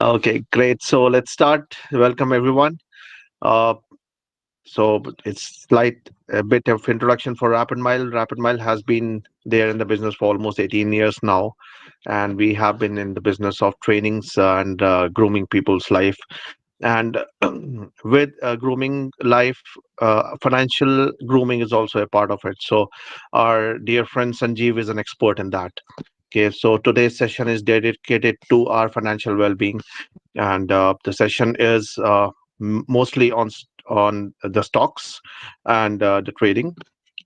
Okay, great. So let's start. Welcome everyone. Uh, so it's slight a bit of introduction for Rapid Mile. Rapid Mile has been there in the business for almost 18 years now, and we have been in the business of trainings and grooming people's life. And with grooming life, financial grooming is also a part of it. So our dear friend Sanjeev is an expert in that. Okay, so today's session is dedicated to our financial well-being, and the session is mostly on the stocks and the trading.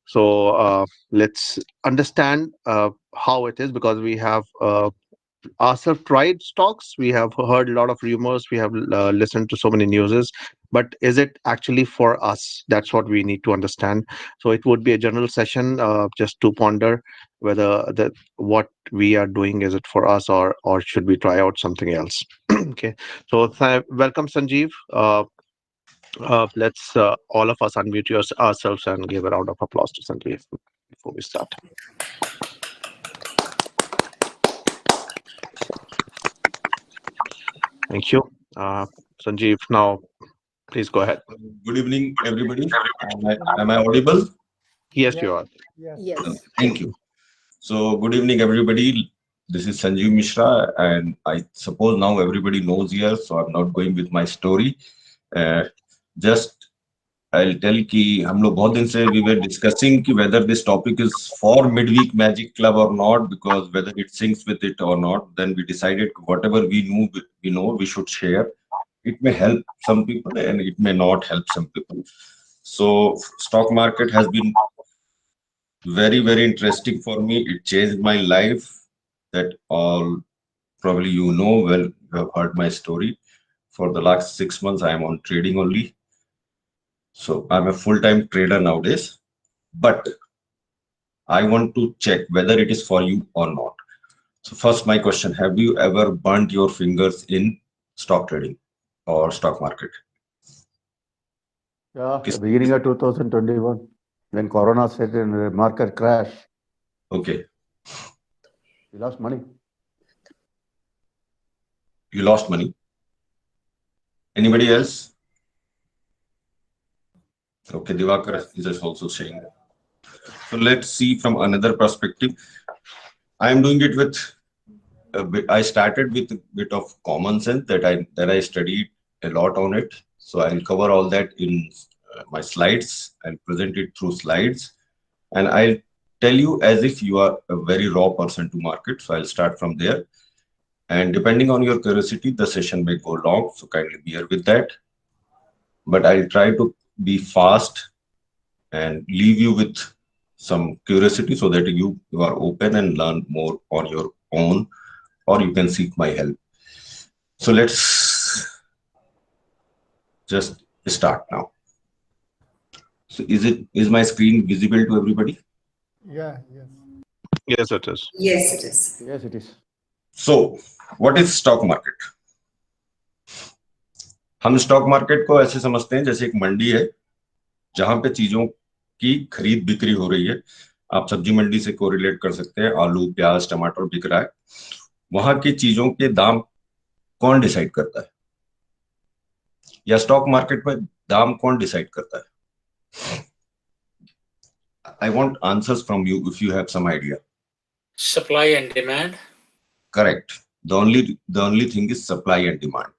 So let's understand how it is, because we have ourselves tried stocks. We have heard a lot of rumors. We have listened to so many newses, but is it actually for us? That's what we need to understand. So it would be a general session, just to ponder whether that what we are doing, is it for us, or should we try out something else? Okay. So welcome, Sanjeev. Let's all of us unmute ourselves and give a round of applause to Sanjeev before we start. Thank you. Sanjeev, now please go ahead. Good evening, everybody. Am I audible? Yes, Yes, you are. yes. Yes. Thank you. So, good evening, everybody. This is Sanjeev Mishra, and I suppose now everybody knows here, so I'm not going with my story. Uh, just I'll tell कि हम लोग बहुत दिन से we were discussing कि whether this topic is for midweek magic club or not, because whether it syncs with it or not. Then we decided whatever we know we should share. It may help some people and it may not help some people. So stock market has been very interesting for me. It changed my life. That all probably well, you have heard my story. For the last 6 months, I am on trading only. So I'm a full-time trader nowadays. But I want to check whether it is for you or not. So first, my question: have you ever burnt your fingers in stock trading or stock market? Yeah, the beginning of 2021, when Corona set in the market crash, Okay, we lost money. you lost money. Anybody else? Okay, Divakar is also saying that. So let's see from another perspective. I am doing it with a bit. I started with a bit of common sense that I studied a lot on it. So I'll cover all that in my slides. I'll present it through slides, and I'll tell you as if you are a very raw person to market. So I'll start from there. And depending on your curiosity, the session may go long. So kindly bear with that. But I'll try to be fast and leave you with some curiosity so that you are open and learn more on your own, or you can seek my help. So let's just start now. So is my screen visible to everybody? Yeah, yes. Yes, it is. Yes, it is. Yes, it is. So what is stock market? हम stock market को ऐसे समझते हैं जैसे एक मंडी है जहां पे चीजों की खरीद बिक्री हो रही है. आप सब्जी मंडी से कोरिलेट कर सकते हैं. आलू, प्याज, टमाटर बिक रहा है. वहां की चीजों के दाम कौन डिसाइड करता है? या स्टॉक मार्केट में दाम कौन डिसाइड करता है? I want answers from you if you have some idea. Supply and demand. Correct. The only thing is supply and demand.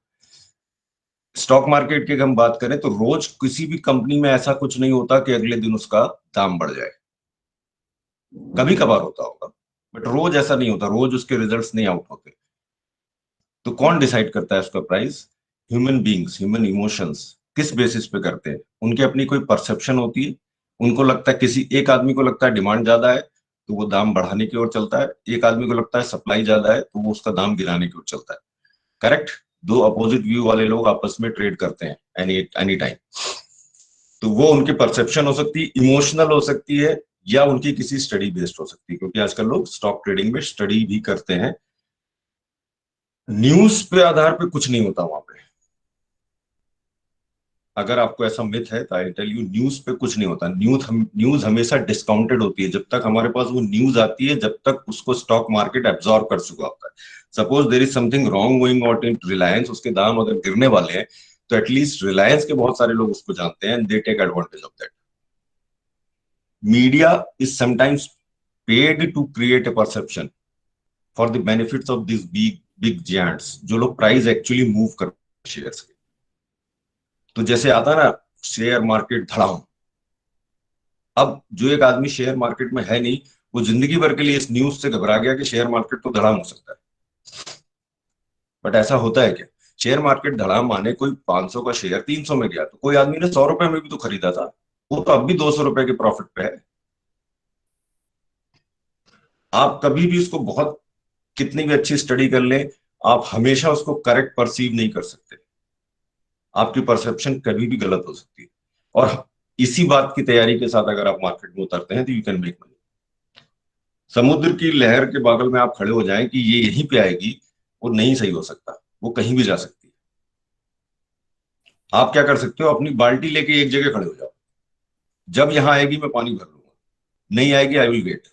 Stock market की हम बात करें तो रोज किसी भी कंपनी में ऐसा कुछ नहीं होता कि अगले दिन उसका दाम बढ़ जाए. कभी कभार होता होगा, बट रोज ऐसा नहीं होता. रोज उसके रिजल्ट्स नहीं आउट होते. तो कौन डिसाइड करता है उसका price? Human beings, human emotions. किस बेसिस पे करते हैं? उनकी अपनी कोई परसेप्शन होती है. उनको लगता है, किसी एक आदमी को लगता है डिमांड ज्यादा है तो वो दाम बढ़ाने की ओर चलता है. एक आदमी को लगता है सप्लाई ज्यादा है तो वो उसका दाम गिराने की ओर चलता है. करेक्ट. दो अपोजिट व्यू वाले लोग आपस में ट्रेड करते हैं एनी टाइम. तो वो उनकी परसेप्शन हो सकती है, इमोशनल हो सकती है, या उनकी किसी स्टडी बेस्ड हो सकती है. क्योंकि आजकल लोग स्टॉक ट्रेडिंग में स्टडी भी करते हैं. न्यूज पे आधार पे कुछ नहीं होता वहां पे. अगर आपको ऐसा मिथ है तो आई टेल यू, न्यूज पे कुछ नहीं होता. न्यूज हमेशा डिस्काउंटेड होती है. जब तक हमारे पास वो न्यूज आती है, जब तक उसको स्टॉक मार्केट एब्जॉर्ब कर चुका होता है. Suppose there is something wrong going out in Reliance, उसके दाम अगर गिरने वाले हैं तो एटलीस्ट रिलायंस के बहुत सारे लोग उसको जानते हैं and they take advantage of that. Media is sometimes paid to create a perception for the benefits of this big giants, जो लोग प्राइस एक्चुअली मूव कर शेयर्स के. तो जैसे आता ना शेयर मार्केट धड़ाम, अब जो एक आदमी शेयर मार्केट में है नहीं, वो जिंदगी भर के लिए इस न्यूज से घबरा गया कि शेयर मार्केट तो धड़ाम हो सकता है. बट ऐसा होता है क्या? शेयर मार्केट धड़ाम माने कोई 500 का शेयर 300 में गया तो कोई आदमी ने 100 रुपए में भी तो खरीदा था, वो तो अब भी 200 रुपए के प्रॉफिट पे है. आप कभी भी उसको बहुत कितनी भी अच्छी स्टडी कर लें, आप हमेशा उसको करेक्ट परसीव नहीं कर सकते. आपकी परसेप्शन कभी भी गलत हो सकती है. और इसी बात की तैयारी के साथ अगर आप मार्केट में उतरते हैं तो यू कैन मेक मनी. समुद्र की लहर के बगल में आप खड़े हो जाएं कि ये यहीं पे आएगी, वो नहीं सही हो सकता, वो कहीं भी जा सकती है. आप क्या कर सकते हो? अपनी बाल्टी लेके एक जगह खड़े हो जाओ, जब यहां आएगी मैं पानी भर लूंगा, नहीं आएगी आई विल वेट.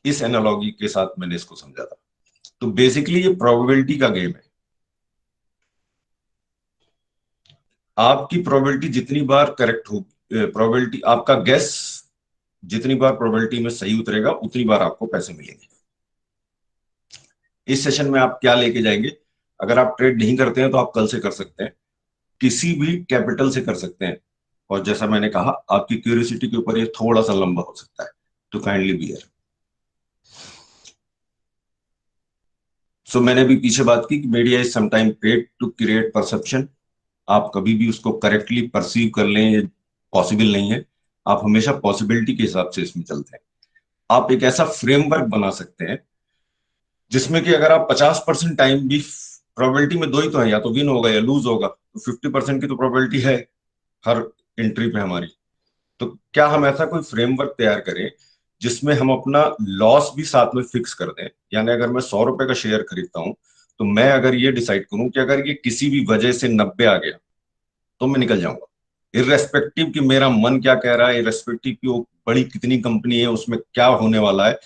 इस एनालॉजी के साथ मैंने इसको समझा था. तो बेसिकली ये प्रोबेबिलिटी का गेम है. आपकी प्रोबेबिलिटी जितनी बार करेक्ट होगी, प्रोबेबिलिटी आपका गेस जितनी बार प्रोबेबिलिटी में सही उतरेगा उतनी बार आपको पैसे मिलेंगे. इस सेशन में आप क्या लेके जाएंगे? अगर आप ट्रेड नहीं करते हैं तो आप कल से कर सकते हैं, किसी भी कैपिटल से कर सकते हैं. और जैसा मैंने कहा आपकी क्यूरियोसिटी के ऊपर ये थोड़ा सा लंबा हो सकता है, तो काइंडली बियर. सो मैंने भी पीछे बात की कि media is sometime paid to create perception. आप कभी भी उसको करेक्टली परसीव कर लें ये पॉसिबल नहीं है. आप हमेशा पॉसिबिलिटी के हिसाब से इसमें चलते हैं. आप एक ऐसा फ्रेमवर्क बना सकते हैं जिसमें कि अगर आप 50% टाइम भी, प्रोबेबिलिटी में दो ही तो है, या तो विन होगा या लूज होगा, तो 50% की तो प्रोबेबिलिटी है हर एंट्री पे हमारी. तो क्या हम ऐसा कोई फ्रेमवर्क तैयार करें जिसमें हम अपना लॉस भी साथ में फिक्स कर दें. यानी अगर मैं 100 रुपए का शेयर खरीदता हूं तो मैं अगर ये डिसाइड करूं कि अगर ये किसी भी वजह से 90 आ गया तो मैं निकल जाऊंगा, इररेस्पेक्टिव कि मेरा मन क्या कह रहा है, इररेस्पेक्टिव कि वो बड़ी कितनी कंपनी है, उसमें क्या होने वाला है,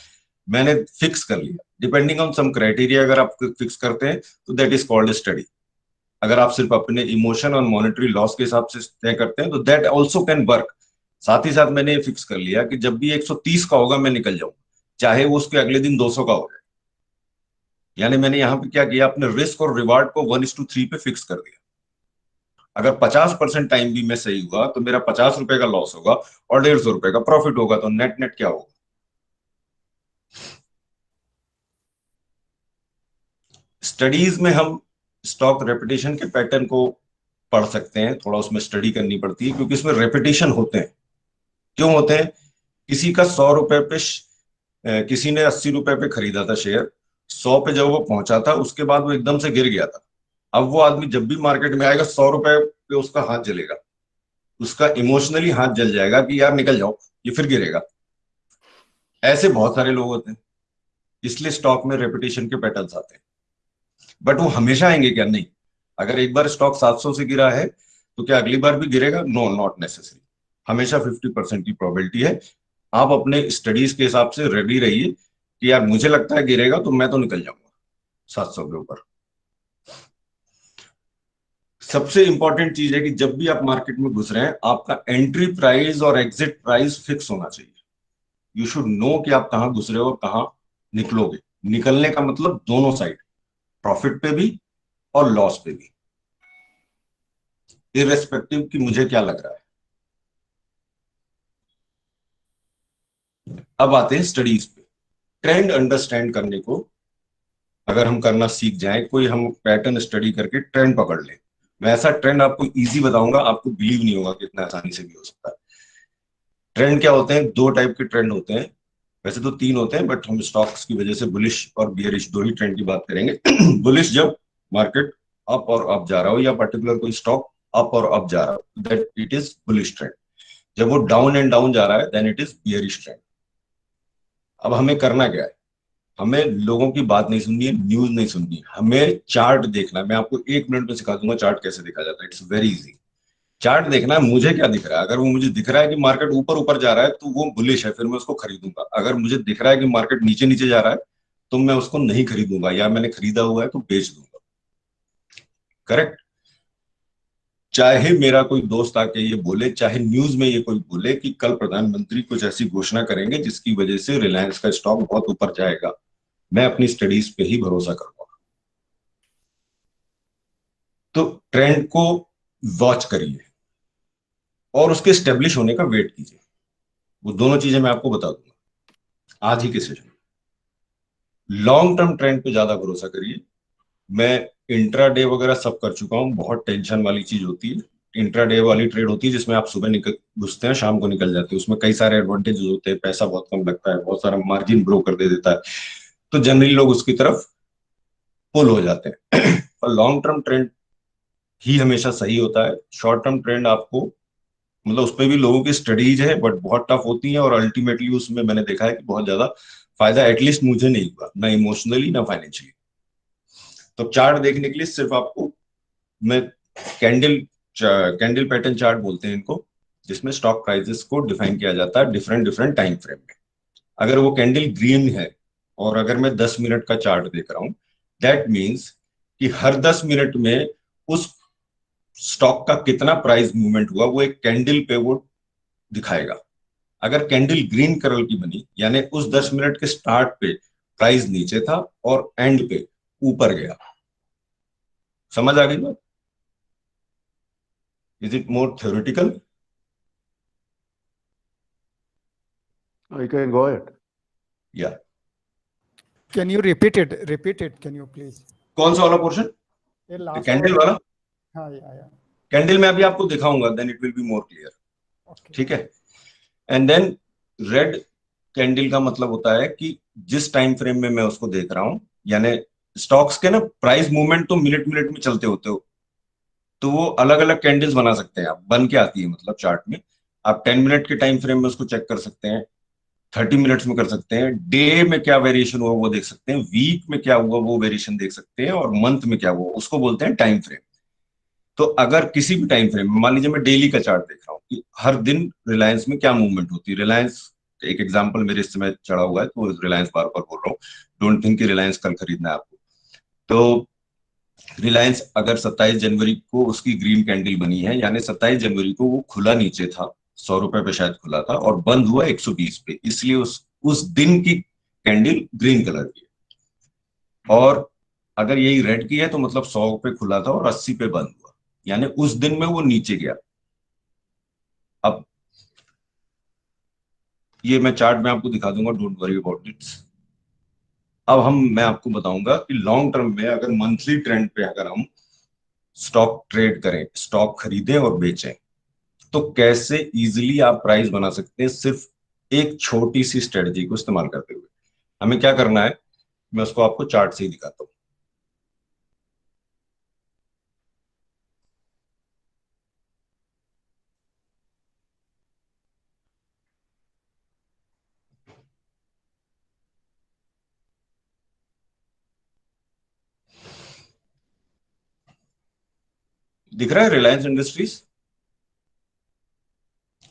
मैंने फिक्स कर लिया. डिपेंडिंग ऑन सम क्राइटेरिया अगर आप फिक्स करते हैं तो दैट इज कॉल्ड स्टडी. अगर आप सिर्फ अपने इमोशन और मॉनेटरी लॉस के हिसाब से तय करते हैं तो दैट ऑल्सो कैन वर्क. साथ ही साथ मैंने ये फिक्स कर लिया कि जब भी 130 का होगा मैं निकल जाऊंगा, चाहे वो उसके अगले दिन 200 का हो जाए. यानी मैंने यहां पे क्या किया, अपने रिस्क और रिवार्ड को 1:3 पे फिक्स कर दिया. अगर 50% टाइम भी मैं सही हुआ तो मेरा 50 रुपए का लॉस होगा और 150 रुपए का प्रॉफिट होगा. तो नेट नेट क्या होगा? स्टडीज में हम स्टॉक रेपिटेशन के पैटर्न को पढ़ सकते हैं, थोड़ा उसमें स्टडी करनी पड़ती है क्योंकि इसमें रेपिटेशन होते हैं. क्यों होते हैं? किसी का 100 रुपए पे किसी ने 80 रुपए पे खरीदा था शेयर, 100 पे जब वो पहुंचा था उसके बाद वो एकदम से गिर गया था. अब वो आदमी जब भी मार्केट में आएगा 100 रुपए पे उसका हाथ जलेगा, उसका इमोशनली हाथ जल जाएगा कि यार निकल जाओ, ये फिर गिरेगा. ऐसे बहुत सारे लोग होते हैं. इसलिए स्टॉक में रेपिटेशन के पैटर्न्स आते हैं. बट वो हमेशा आएंगे क्या? नहीं. अगर एक बार स्टॉक 700 से गिरा है तो क्या अगली बार भी गिरेगा? No, not necessary. हमेशा 50% की प्रोबेबिलिटी है. आप अपने स्टडीज के हिसाब से रेडी रहिए कि यार मुझे लगता है गिरेगा तो मैं तो निकल जाऊंगा 700 के ऊपर. सबसे इंपॉर्टेंट चीज है कि जब भी आप मार्केट में घुस रहे हैं आपका एंट्री प्राइस और एग्जिट प्राइस फिक्स होना चाहिए. यू शुड नो कि आप कहां घुस रहे हो और कहां निकलोगे. निकलने का मतलब दोनों साइड, प्रॉफिट पे भी और लॉस पे भी, इररेस्पेक्टिव कि मुझे क्या लग रहा है. अब आते हैं स्टडीज पे. ट्रेंड अंडरस्टैंड करने को अगर हम करना सीख जाएं, कोई हम पैटर्न स्टडी करके ट्रेंड पकड़ लें, मैं ऐसा ट्रेंड आपको इजी बताऊंगा, आपको बिलीव नहीं होगा कि इतना आसानी से भी हो सकता है. ट्रेंड क्या होते हैं? दो टाइप के ट्रेंड होते हैं. वैसे तो तीन होते हैं बट हम स्टॉक्स की वजह से बुलिश और बियरिश दो ही ट्रेंड की बात करेंगे. बुलिश जब मार्केट अप और अप जा रहा हो या पर्टिकुलर कोई स्टॉक अप और अप जा रहा हो, that it is bullish trend. जब वो डाउन एंड डाउन जा रहा है then it is bearish trend. अब हमें करना क्या है? हमें लोगों की बात नहीं सुननी है, न्यूज नहीं सुननी है, हमें चार्ट देखना है. मैं आपको 1 मिनट में सिखा दूंगा चार्ट कैसे देखा जाता है. It's very easy. चार्ट देखना है मुझे क्या दिख रहा है. अगर वो मुझे दिख रहा है कि मार्केट ऊपर ऊपर जा रहा है तो वो बुलिश है, फिर मैं उसको खरीदूंगा. अगर मुझे दिख रहा है कि मार्केट नीचे नीचे जा रहा है तो मैं उसको नहीं खरीदूंगा, या मैंने खरीदा हुआ है तो बेच दूंगा। करेक्ट? चाहे मेरा कोई दोस्त आके ये बोले, चाहे न्यूज में ये कोई बोले कि कल प्रधानमंत्री कुछ ऐसी घोषणा करेंगे जिसकी वजह से रिलायंस का स्टॉक बहुत ऊपर जाएगा, मैं अपनी स्टडीज पे ही भरोसा करूंगा। तो ट्रेंड को वॉच करिए और उसके स्टेब्लिश होने का वेट कीजिए। वो दोनों चीजें मैं आपको बता दूंगा आज ही के सेशन में। लॉन्ग टर्म ट्रेंड पे ज्यादा भरोसा करिए। मैं इंट्राडे वगैरह सब कर चुका हूँ, बहुत टेंशन वाली चीज होती है। इंट्राडे वाली ट्रेड होती है जिसमें आप सुबह निकल घुसते हैं, शाम को निकल जाते हैं। उसमें कई सारे एडवांटेजेस होते हैं, पैसा बहुत कम लगता है, बहुत सारा मार्जिन ब्रोकर दे देता है, तो जनरली लोग उसकी तरफ पुल हो जाते हैं। और लॉन्ग टर्म ट्रेंड ही हमेशा सही होता है। शॉर्ट टर्म ट्रेंड आपको, मतलब उसमें भी लोगों की स्टडीज है बट बहुत टफ होती है, और अल्टीमेटली उसमें मैंने देखा है कि बहुत ज्यादा फायदा एटलीस्ट मुझे नहीं हुआ, ना इमोशनली ना फाइनेंशियली। तो चार्ट देखने के लिए सिर्फ आपको मैं कैंडल कैंडल पैटर्न चार्ट बोलते हैं इनको, जिसमें स्टॉक प्राइसेस को डिफाइन किया जाता है डिफरेंट डिफरेंट टाइम फ्रेम में। अगर वो कैंडल ग्रीन है और अगर मैं 10 मिनट का चार्ट देख रहा हूं, दैट मीन्स कि हर 10 मिनट में उस स्टॉक का कितना प्राइस मूवमेंट हुआ वो एक कैंडल पे वो दिखाएगा। अगर कैंडल ग्रीन कलर की बनी, यानी उस 10 मिनट के स्टार्ट पे प्राइस नीचे था और एंड पे ऊपर गया। समझ आ गई बात? Is it more theoretical? You can go ahead. या Can you repeat it? Repeat it. Can you please? कौन सा वाला पोर्शन? ये last कैंडल one. वाला? हाँ, yeah. कैंडल में अभी आपको दिखाऊंगा, then it will be more clear. Okay. ठीक है? एंड देन रेड कैंडल का मतलब होता है कि जिस टाइम फ्रेम में मैं उसको देख रहा हूं, यानी स्टॉक्स के ना प्राइस मूवमेंट तो मिनट मिनट में चलते होते हो, तो वो अलग अलग कैंडल्स बना सकते हैं आप, बन के आती है मतलब चार्ट में। आप 10 मिनट के टाइम फ्रेम में उसको चेक कर सकते हैं, 30 मिनट्स में कर सकते हैं, डे में क्या वेरिएशन हुआ वो देख सकते हैं, वीक में क्या हुआ वो वेरिएशन देख सकते हैं, और मंथ में क्या हुआ उसको बोलते हैं टाइम फ्रेम। तो अगर किसी भी टाइम फ्रेम में, मान लीजिए मैं डेली का चार्ट देख रहा हूँ कि हर दिन रिलायंस में क्या मूवमेंट होती है। रिलायंस एक एग्जांपल मेरे इस समय चढ़ा हुआ है तो रिलायंस बार बार बोल रहा हूँ, डोंट थिंक कि रिलायंस कल खरीदना है आपको। तो रिलायंस अगर 27 जनवरी को उसकी ग्रीन कैंडल बनी है, यानी 27 जनवरी को वो खुला नीचे था, 100 रुपए पे शायद खुला था और बंद हुआ 120 पे, इसलिए उस दिन की कैंडल ग्रीन कलर की है। और अगर यही रेड की है तो मतलब 100 पे खुला था और 80 पे बंद हुआ, यानी उस दिन में वो नीचे गया। अब ये मैं चार्ट में आपको दिखा दूंगा, डोंट वरी अबाउट इट। अब मैं आपको बताऊंगा कि लॉन्ग टर्म में अगर मंथली ट्रेंड पे अगर हम स्टॉक ट्रेड करें, स्टॉक खरीदें और बेचें, तो कैसे इजीली आप प्राइस बना सकते हैं सिर्फ एक छोटी सी स्ट्रेटजी को इस्तेमाल करते हुए। हमें क्या करना है, मैं उसको आपको चार्ट से ही दिखाता हूं। दिख रहा है Reliance industries?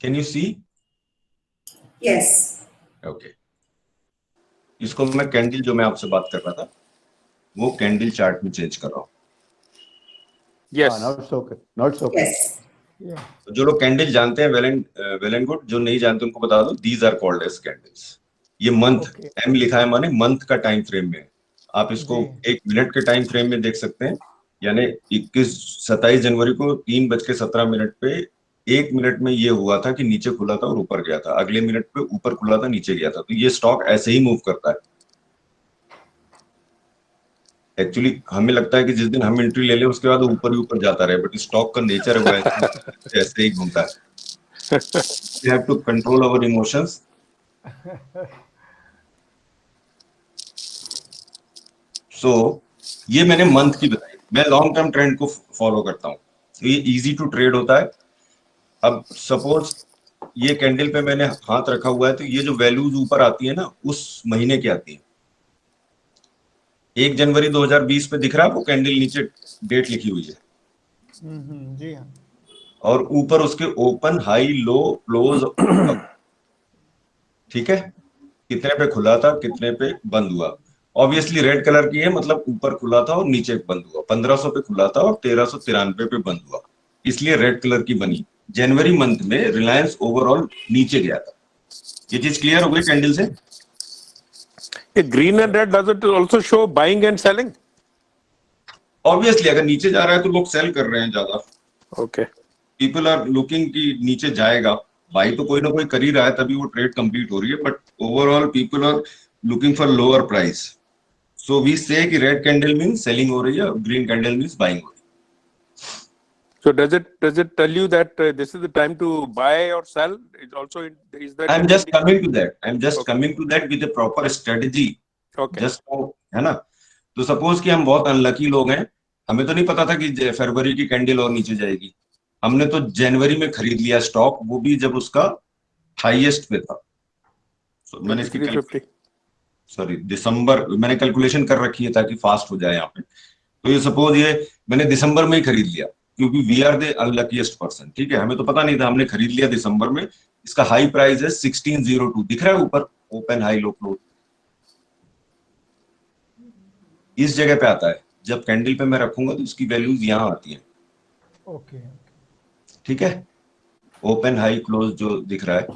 Can you see? Yes. Okay. इसको मैं कैंडल, जो मैं आपसे बात कर रहा था वो कैंडल चार्ट में चेंज कर रहा हूं। Yes. Not so okay. Not so okay. Yes. Yeah. जो लोग कैंडल जानते हैं वेल एंड गुड, जो नहीं जानते उनको बता दो, these are called as candles. ये मंथ, Okay. एम लिखा है माने मंथ का टाइम फ्रेम में। आप इसको जी। 1 मिनट के टाइम फ्रेम में देख सकते हैं, यानी 27 जनवरी को 3:17 पे 1 मिनट में ये हुआ था कि नीचे खुला था और ऊपर गया था, अगले मिनट पे ऊपर खुला था नीचे गया था। तो ये स्टॉक ऐसे ही मूव करता है। एक्चुअली हमें लगता है कि जिस दिन हम एंट्री ले लें उसके बाद ऊपर ही ऊपर जाता रहे, बट स्टॉक का नेचर है वो ऐसे ही घूमता है। We have to control our emotions. So, ये मैंने मंथ की बताई। मैं लॉन्ग टर्म ट्रेंड को फॉलो करता हूँ, तो ये इजी टू ट्रेड होता है। अब सपोज ये कैंडल पे मैंने हाथ रखा हुआ है, तो ये जो वैल्यूज ऊपर आती है ना उस महीने की आती है। 1 जनवरी 2020 पे दिख रहा है वो कैंडल, नीचे डेट लिखी हुई है जी हाँ। और ऊपर उसके ओपन, हाई, लो, क्लोज, ठीक है, कितने पे खुला था कितने पे बंद हुआ। ऑब्वियसली रेड कलर की है, मतलब ऊपर खुला था और नीचे बंद हुआ, 1500 पे खुला था और 1393 पे बंद हुआ, इसलिए रेड कलर की बनी। जनवरी मंथ में रिलायंस ओवरऑल नीचे गया था। ये चीज क्लियर हो गई कैंडल से? Green and red does it also show buying and selling? Obviously अगर नीचे जा रहा है तो लोग सेल कर रहे हैं ज्यादा। ओके, पीपल आर लुकिंग कि नीचे जाएगा, बाई तो कोई ना कोई कर ही रहा है, तभी वो ट्रेड कंप्लीट हो रही है, but overall people are looking for lower price. So we say कि रेड कैंडल मींस सेलिंग हो रही है और ग्रीन कैंडल मींस बाइंग हो रही है। so does it tell you that this is the time to buy or sell? It also is that I'm just coming to that. I'm just Okay. coming to that with a proper strategy. okay, Just now, है ना? तो suppose कि हम बहुत unlucky लोग हैं, हमें तो नहीं पता था कि फरवरी की कैंडल और नीचे जाएगी, हमने तो जनवरी में खरीद लिया स्टॉक, वो भी जब उसका हाईएस्ट पे था। मैंने इसकी 350 सॉरी दिसंबर मैंने कैलकुलेशन कर रखी है ताकि फास्ट हो जाए यहाँ पे। तो ये सपोज ये मैंने दिसंबर में ही खरीद लिया, क्योंकि वी आर द अनलकीएस्ट पर्सन, ठीक है, हमें तो पता नहीं था, हमने खरीद लिया दिसंबर में। इसका हाई प्राइस है 1602, दिख रहा है ऊपर ओपन हाई लो क्लोज, इस जगह पे आता है। जब कैंडल पे मैं रखूंगा तो उसकी वैल्यूज यहाँ आती है। Okay. ठीक है, ओपन हाई क्लोज जो दिख रहा है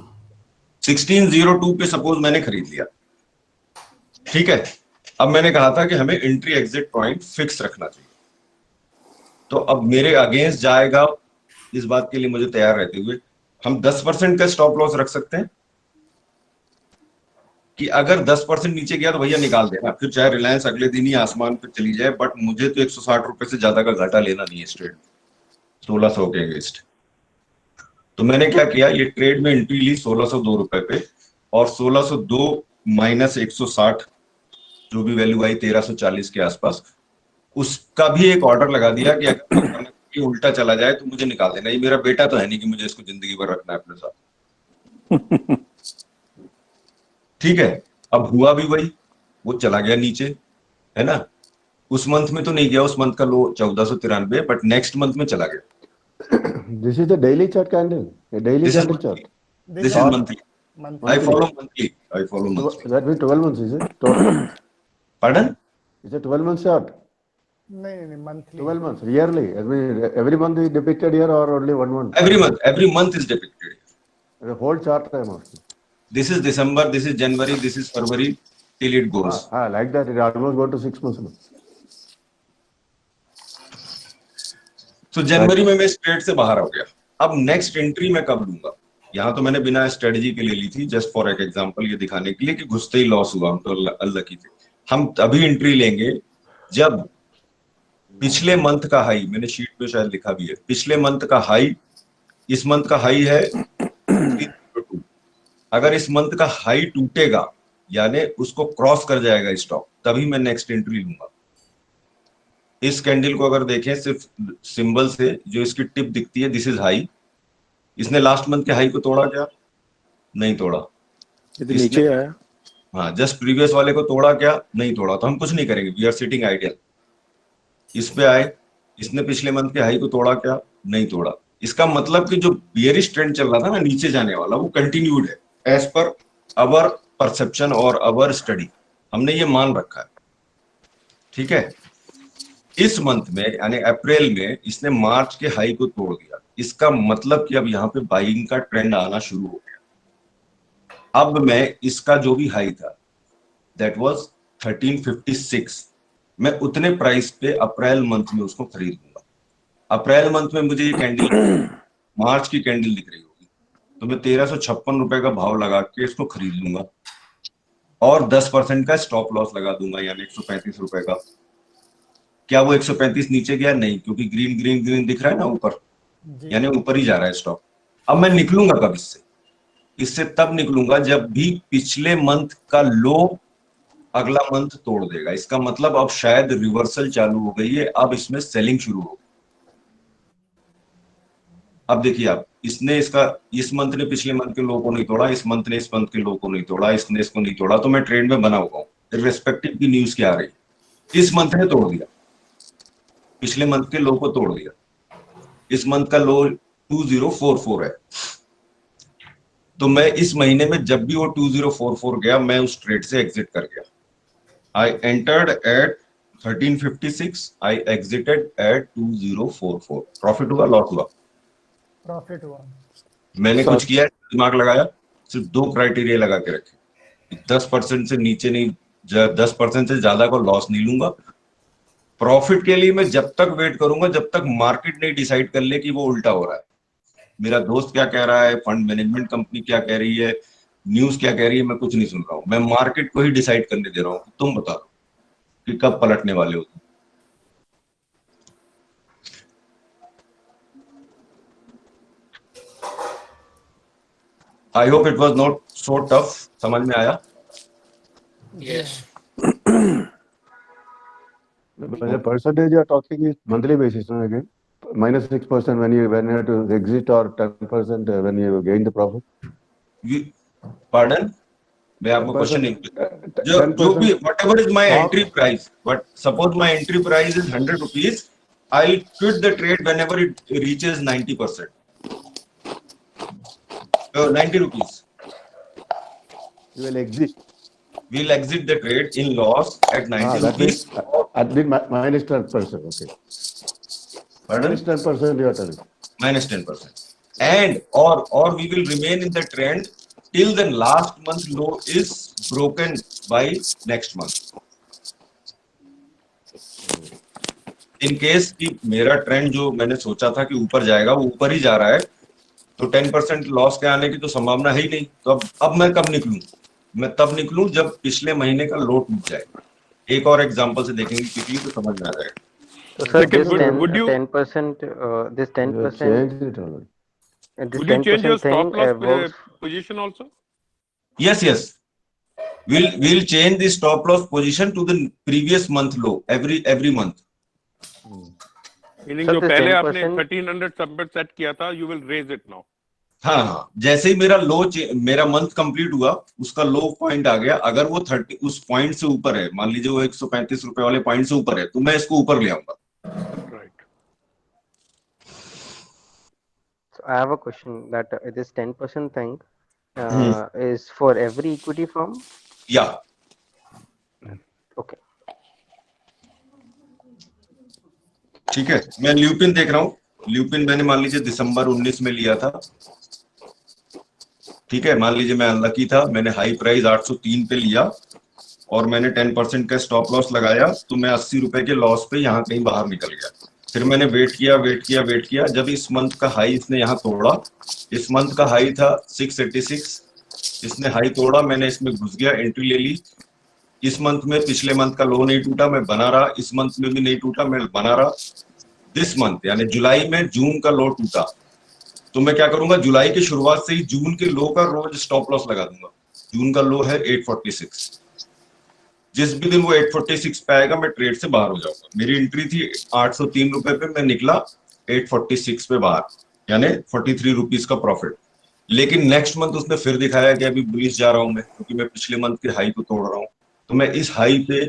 1602 पे सपोज मैंने खरीद लिया, ठीक है। अब मैंने कहा था कि हमें एंट्री एग्जिट पॉइंट फिक्स रखना चाहिए, तो अब मेरे अगेंस्ट जाएगा, इस बात के लिए मुझे तैयार रहते हुए हम 10% का स्टॉप लॉस रख सकते हैं कि अगर 10% नीचे गया तो भैया निकाल देना, फिर चाहे रिलायंस अगले दिन ही आसमान पे चली जाए, बट मुझे तो 160 रुपए से ज्यादा का घाटा लेना नहीं है स्ट्रेट 1600 के अगेंस्ट। तो मैंने क्या किया, ये ट्रेड में एंट्री ली 1602 रुपए पे, और 1602 माइनस 160 जो भी वैल्यू आई 1340 के आसपास, उसका भी एक ऑर्डर लगा दिया कि अगर ये उल्टा चला जाए तो मुझे निकाल देना, ये मेरा बेटा तो है नहीं कि मुझे इसको जिंदगी भर रखना है अपने साथ। ठीक है, अब हुआ भी वही, वो चला गया नीचे, है ना। उस मंथ में तो नहीं गया, उस मंथ का लो 1493, बट नेक्स्ट मंथ में चला गया। This is the daily chart candle, a daily This is candle monthly. chart. This is monthly. Monthly. I follow monthly. I follow monthly. That means 12 months, is it? Total. Pardon? Is it 12 months chart? नहीं, monthly. 12 months, yearly. I mean, every month is depicted here or only one month? Every month is depicted. The whole chart I am asking. This is December, this is January, this is February, till it goes. Like that, it almost go to 6 months. तो जनवरी में मैं straight से बाहर हो गया। अब next entry मैं कब लूंगा, यहाँ तो मैंने बिना स्ट्रेटजी के ले ली थी, जस्ट फॉर एक एग्जांपल, ये दिखाने के लिए कि घुसते ही लॉस हुआ, हम तो अनलकी थे। हम अभी एंट्री लेंगे जब पिछले मंथ का हाई, मैंने शीट पे शायद लिखा भी है, पिछले मंथ का हाई, इस मंथ का हाई है 302, अगर इस मंथ का हाई टूटेगा यानी उसको क्रॉस कर जाएगा स्टॉक, तभी मैं नेक्स्ट एंट्री लूंगा। इस कैंडल को अगर देखें सिर्फ सिंबल से, जो इसकी टिप दिखती है, दिस इज हाई, इसने लास्ट मंथ के हाई को तोड़ा क्या? नहीं तोड़ा। नीचे आया, हाँ, जस्ट प्रीवियस वाले को तोड़ा क्या? नहीं तोड़ा। तो हम कुछ नहीं करेंगे, वी आर सिटिंग आइडियल। इस पे आए, इसने पिछले मंथ के हाई को तोड़ा क्या? नहीं तोड़ा। इसका मतलब कि जो बियरिश ट्रेंड चल रहा था ना नीचे जाने वाला, वो कंटिन्यूड है एज पर अवर परसेप्शन और अवर स्टडी, हमने ये मान रखा है, ठीक है। इस मंथ में यानी अप्रैल में इसने मार्च के हाई को तोड़ दिया, इसका मतलब कि अब यहाँ पे बाइंग का ट्रेंड आना शुरू हो गया। अब मैं इसका जो भी हाई था दैट वाज 1356, मैं उतने प्राइस पे अप्रैल मंथ में उसको खरीद लूंगा। अप्रैल मंथ में मुझे ये कैंडल मार्च की कैंडल दिख रही होगी, तो मैं 1356 रुपए का भाव लगा के इसको खरीद लूंगा और 10% का स्टॉप लॉस लगा दूंगा, यानी 135 रुपए का। क्या वो 135 नीचे गया? नहीं, क्योंकि ग्रीन ग्रीन ग्रीन दिख रहा है ना ऊपर, यानी ऊपर ही जा रहा है स्टॉक। अब मैं निकलूंगा कब इससे? इससे तब निकलूंगा जब भी पिछले मंथ का लो अगला मंथ तोड़ देगा। इसका मतलब अब शायद रिवर्सल चालू हो गई है, अब इसमें सेलिंग शुरू हो गई। अब देखिए आप, इसने इस मंथ ने पिछले मंथ के लो को नहीं तोड़ा, इस मंथ ने इस मंथ के लो को नहीं तोड़ा, इसने इसको नहीं तोड़ा, तो मैं ट्रेड में बना हुआ हूँ, इर्रेस्पेक्टिव की न्यूज क्या आ रही है। इस मंथ ने तोड़ दिया, पिछले मंथ के लो को तोड़ दिया, इस मंथ का लो 2044 है, तो मैं इस महीने में जब भी वो 2044 गया, मैं उस ट्रेड से एग्जिट कर गया। I entered at 1356. I exited at 2044. Profit हुआ, loss हुआ. Profit हुआ. मैंने कुछ किया, दिमाग लगाया, सिर्फ 2 क्राइटेरिया लगा के रखे. 10% से नीचे नहीं, 10% से ज्यादा को लॉस नहीं लूंगा. प्रॉफिट के लिए मैं जब तक वेट करूंगा जब तक मार्केट नहीं डिसाइड कर ले कि वो उल्टा हो रहा है. मेरा दोस्त क्या कह रहा है, फंड मैनेजमेंट कंपनी क्या कह रही है, न्यूज क्या कह रही है, मैं कुछ नहीं सुन रहा हूं. मैं मार्केट को ही डिसाइड करने दे रहा हूं. तुम बता दो कि कब पलटने वाले हो. I hope it was not so tough. समझ में आया? Yes. The percentage you are talking is monthly basis, no, again? -6% when you have to exit, or 10% when you gain the profit? Pardon? मैं आपको क्वेश्चन नहीं, 10% जो भी whatever is my of- entry price, but suppose my entry price is 100 rupees, I'll quit the trade whenever it reaches 90%. 90 rupees. you will exit. We'll exit the trade in loss at 90 That rupees. means at the minus 10%. Okay. Pardon? Minus 10% you are telling. Minus 10%. And or we will remain in the trend till the last month low is broken by next month. In case कि मेरा trend जो मैंने सोचा था कि ऊपर जाएगा वो ऊपर ही जा रहा है, तो 10% लॉस के आने की तो संभावना है ही नहीं. तो अब मैं कब निकलूं? मैं तब निकलूं जब पिछले महीने का लो टूट जाए. एक और एग्जांपल से देखेंगे क्योंकि तो समझ में आ जाएगा. So sir, Second, this would you- 10%, this You have 10%, changed it already. this Would you change your 10% thing stop loss works. position also? Yes. We'll change the stop loss position to the previous month low every month. Meaning Sir, जो this पहले आपने 10% 1300 submit set किया था, you will raise it now. हाँ, जैसे ही मेरा month complete हुआ, उसका लो पॉइंट आ गया. अगर वो 30 उस पॉइंट से ऊपर है, मान लीजिए वो 135 रुपए वाले पॉइंट से ऊपर है, तो मैं इसको ऊपर ले आऊंगा. Right. So I have a question that this 10% thing is for every equity firm. या Okay. ठीक है. मैं ल्यूपिन देख रहा हूँ. ल्यूपिन मैंने मान लीजिए दिसंबर 19 में लिया था. ठीक है, मान लीजिए मैं अनलकी था, मैंने हाई प्राइस 803 पे लिया और मैंने 10% का स्टॉप लॉस लगाया, तो मैं 80 रुपए के लॉस पे यहाँ कहीं बाहर निकल गया. फिर मैंने वेट किया. जब इस मंथ का हाई इसने यहाँ तोड़ा, इस मंथ का हाई था 686, इसने हाई तोड़ा, मैंने इसमें घुस गया, एंट्री ले ली. इस मंथ में पिछले मंथ का लो नहीं टूटा, मैं बना रहा. इस मंथ में भी नहीं टूटा, मैं बना रहा. दिस मंथ यानी जुलाई में जून का लो टूटा, तो मैं क्या करूंगा, जुलाई की शुरुआत से ही जून के लो का रोज स्टॉप लॉस लगा दूंगा. जून का लो है 846. जिस भी दिन वो 846 पे आएगा मैं ट्रेड से बाहर हो जाऊंगा. मेरी एंट्री थी 803 रुपए पे, मैं निकला 846 पे बाहर, यानी 43 रुपीज का प्रॉफिट. लेकिन नेक्स्ट मंथ उसने फिर दिखाया कि अभी बुलिश जा रहा हूं मैं, क्योंकि मैं पिछले मंथ के हाई को तोड़ रहा हूं. तो मैं इस हाई पे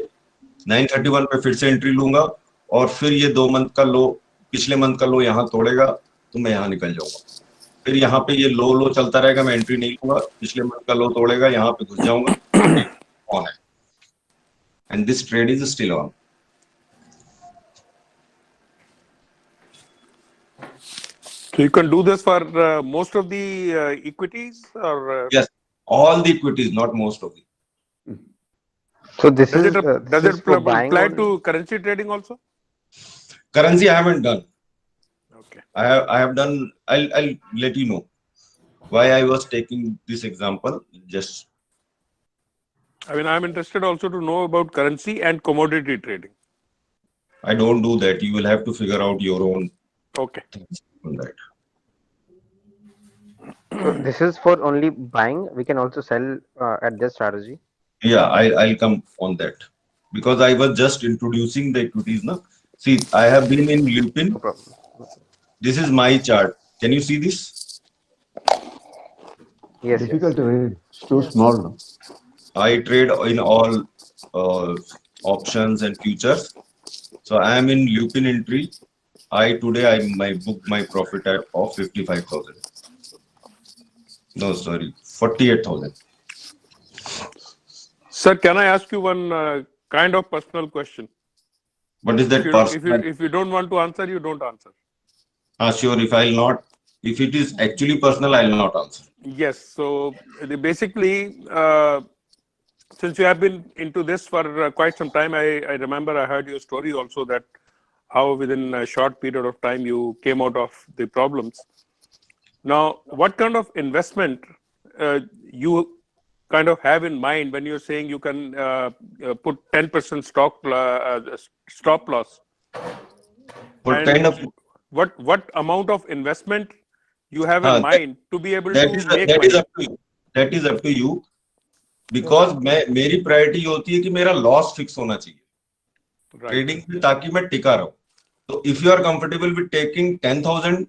931 पे फिर से एंट्री लूंगा और फिर ये 2 मंथ का लो, पिछले मंथ का लो यहाँ तोड़ेगा तो मैं यहाँ निकल जाऊंगा. फिर यहाँ पे ये लो चलता रहेगा, मैं एंट्री नहीं लूंगा. पिछले मंथ का लो तोड़ेगा, यहाँ पे घुस जाऊंगा. ऑन है, and this trade is still on. So you can do this for most of the equities or Yes, all the equities, not most of the. So this does is it this is for buying apply only? to currency trading also? Currency I haven't done. Okay. I have done. I'll let you know why I was taking this example. Just I mean, I'm interested also to know about currency and commodity trading. I don't do that. You will have to figure out your own Okay. things on that. So this is for only buying. We can also sell at this strategy. Yeah, I'll come on that because I was just introducing the equities now. See, I have been in Lupin. No problem. This is my chart. Can you see this? Yes. Difficult to read. It's too small now. I trade in all options and futures. So I am in Lupin entry. Today I booked my profit of 55,000. No, sorry, 48,000. Sir, can I ask you one kind of personal question. What is If that you, personal? if you don't want to answer, you don't answer. Sure, if I'll not, if it is actually personal, I'll not answer. Yes. So basically, since you have been into this for quite some time, I remember I heard your story also that how within a short period of time you came out of the problems. Now, what kind of investment you kind of have in mind when you're saying you can put 10% stop loss? For And 10 of what amount of investment you have in mind to be able to that make is money? up to you. That is up to you. Because मेरी priority होती है कि मेरा loss fix होना चाहिए Right. Trading में, ताकि मैं टिका रहूं. तो if you are comfortable with taking 10,000,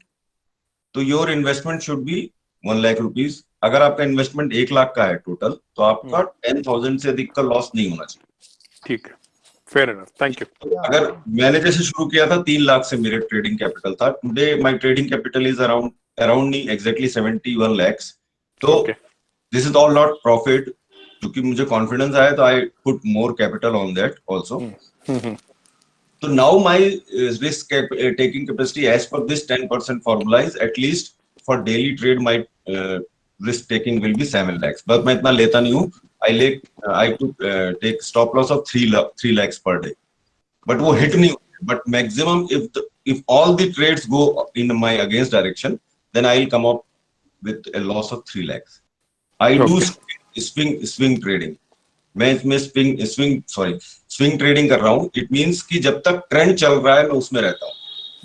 तो your investment should be 1 lakh rupees. अगर आपका इन्वेस्टमेंट 1 लाख का है टोटल, तो आपका 10,000 से अधिक का लॉस नहीं होना चाहिए. ठीक है, फेयर इनफ, थैंक यू. अगर मैंने जैसे शुरू किया था 3 लाख से मेरे ट्रेडिंग कैपिटल था. Today my trading capital is around नहीं, एग्जैक्टली 71 lakhs. तो this is all not profit. क्योंकि मुझे कॉन्फिडेंस आया तो I put more capital on that also. तो now my risk taking capacity as per this 10% formula is at least for daily trade my risk taking will be 7 lakhs. But मैं इतना लेता नहीं हूँ. I took take stop loss of 3 lakhs per day, but वो hit नहीं. But maximum if all the trades go in my against direction, then I will come up with a loss of 3 lakhs. I do swing trading. मैं इसमें swing trading कर रहा हूँ. It means कि जब तक ट्रेंड चल रहा है मैं उसमें रहता हूँ.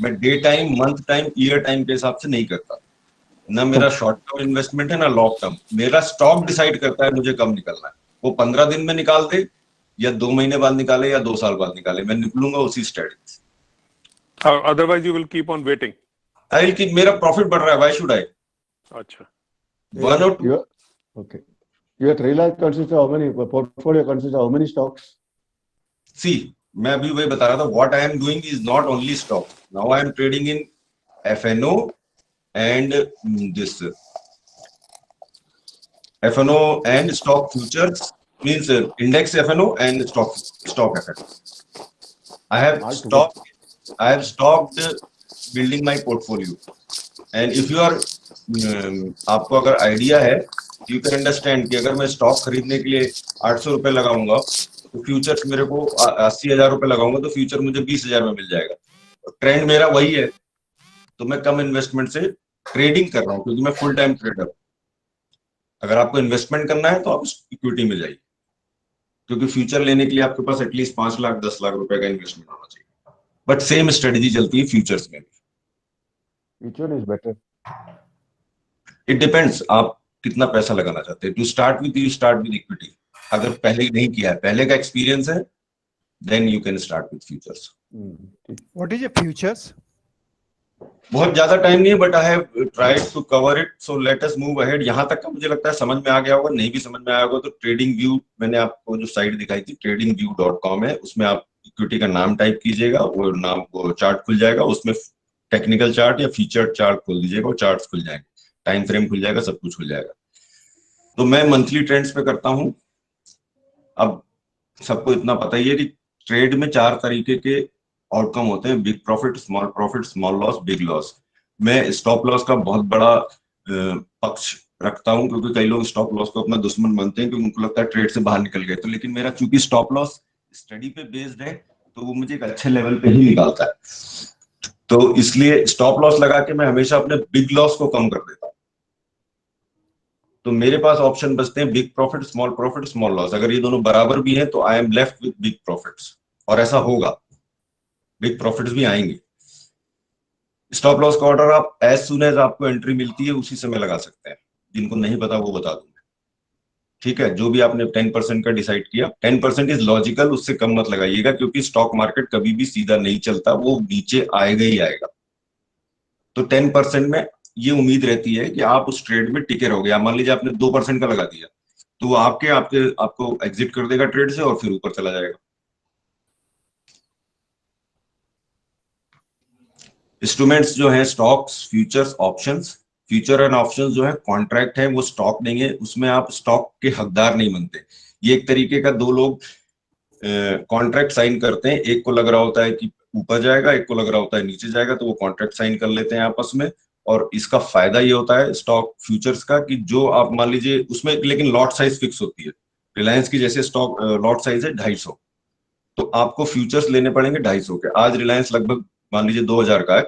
मैं day time, month time, year time के हिसाब से नहीं करता. ना मेरा शॉर्ट टर्म इन्वेस्टमेंट है ना लॉन्ग टर्म. मेरा स्टॉक डिसाइड करता है मुझे कब निकलना है. वो 15 दिन में निकाल दे या 2 महीने बाद निकाले या 2 साल बाद निकाले, मैं निकलूंगा उसी strategy. Otherwise you will keep on waiting. I will keep. मेरा प्रॉफिट बढ़ रहा है, व्हाई शुड आई? अच्छा. One or two. Okay. Your 3 lakh consists of how many? Portfolio consists of how many stocks? See, मैं अभी वही बता रहा था. What I am doing is not only stock. Now I am trading in FNO and this FNO and stock futures, means index FNO and stock FNO. I have stopped building my portfolio. And if you are आपको अगर idea है, you can understand कि अगर मैं stock खरीदने के लिए 800 रुपए लगाऊंगा, तो फ्यूचर्स मेरे को 80,000 रुपए लगाऊंगा तो फ्यूचर मुझे 20,000 में मिल जाएगा. ट्रेंड मेरा वही है. तो मैं कम इन्वेस्टमेंट से ट्रेडिंग कर रहा हूँ क्योंकि मैं फुल टाइम ट्रेडर. अगर आपको इन्वेस्टमेंट करना है तो आप इक्विटी में जाइए, क्योंकि फ्यूचर लेने के लिए आपके पास एटलीस्ट 5 लाख 10 लाख रुपए का इन्वेस्टमेंट होना चाहिए. बट सेम स्ट्रेटजी चलती है फ्यूचर्स में भी. Which one is better? It depends आप कितना पैसा लगाना चाहते हैं. To start with you start with equity. अगर पहले नहीं किया है, पहले का एक्सपीरियंस है, then you can start with futures. What is your futures? बहुत ज्यादा टाइम नहीं है, but I have tried to cover it. So let us move ahead. यहां तक का मुझे लगता है समझ में आ गया होगा. नहीं भी समझ में आया होगा तो ट्रेडिंग व्यू, मैंने आपको जो साइट दिखाई थी tradingview.com है, उसमें आप इक्विटी का नाम टाइप कीजिएगा, वो चार्ट खुल जाएगा. उसमें टेक्निकल चार्ट या फीचर चार्ट खोल दीजिएगा, वो चार्ट खुल जाएंगे, टाइम फ्रेम खुल जाएगा, सब कुछ खुल जाएगा. तो मैं मंथली ट्रेंड्स पे करता हूं. अब सबको इतना पता ही है कि ट्रेड में 4 तरीके के आउटकम होते हैं: big profit, small loss, big loss. मैं स्टॉप लॉस का बहुत बड़ा पक्ष रखता हूं, क्योंकि कई लोग स्टॉप लॉस को अपना दुश्मन मानते हैं, क्योंकि उनको लगता है ट्रेड से बाहर निकल गए. तो लेकिन मेरा चूंकि स्टॉप लॉस स्टडी पे बेस्ड है, तो वो मुझे एक अच्छे लेवल पे ही निकालता है. तो इसलिए स्टॉप लॉस लगा के मैं हमेशा अपने बिग लॉस को कम कर देता हूं. तो मेरे पास ऑप्शन बचते हैं बिग प्रॉफिट, स्मॉल लॉस. अगर ये दोनों बराबर भी हैं तो I am left with big profits. और ऐसा होगा, बिग प्रॉफिट्स भी आएंगे. स्टॉप लॉस का ऑर्डर आप एज सुन एज आपको एंट्री मिलती है उसी समय लगा सकते हैं. जिनको नहीं पता वो बता दूंगा. ठीक है, जो भी आपने 10% का डिसाइड किया, 10% इज लॉजिकल, उससे कम मत लगाइएगा, क्योंकि स्टॉक मार्केट कभी भी सीधा नहीं चलता, वो नीचे आएगा ही आएगा. तो 10% में ये उम्मीद रहती है कि आप उस ट्रेड में टिके रहोगे. आप मान लीजिए आपने 2% का लगा दिया, तो वो आपको एग्जिट कर देगा ट्रेड से और फिर ऊपर चला जाएगा. इंस्ट्रूमेंट्स जो है stocks, futures, options. Future and options जो है कॉन्ट्रैक्ट है, वो स्टॉक नहीं है. उसमें आप स्टॉक के हकदार नहीं बनते. ये एक तरीके का, दो लोग कॉन्ट्रैक्ट साइन करते हैं, एक को लग रहा होता है कि ऊपर जाएगा, एक को लग रहा होता है नीचे जाएगा, तो वो कॉन्ट्रैक्ट साइन कर लेते हैं आपस में। और इसका फायदा ये होता है स्टॉक फ्यूचर्स का कि जो आप मान लीजिए उसमें, लेकिन लॉट साइज फिक्स होती है। रिलायंस की जैसे स्टॉक लॉट साइज है 250, तो आपको फ्यूचर्स लेने पड़ेंगे 250 के। आज रिलायंस लगभग मान लीजिए 2000 का है,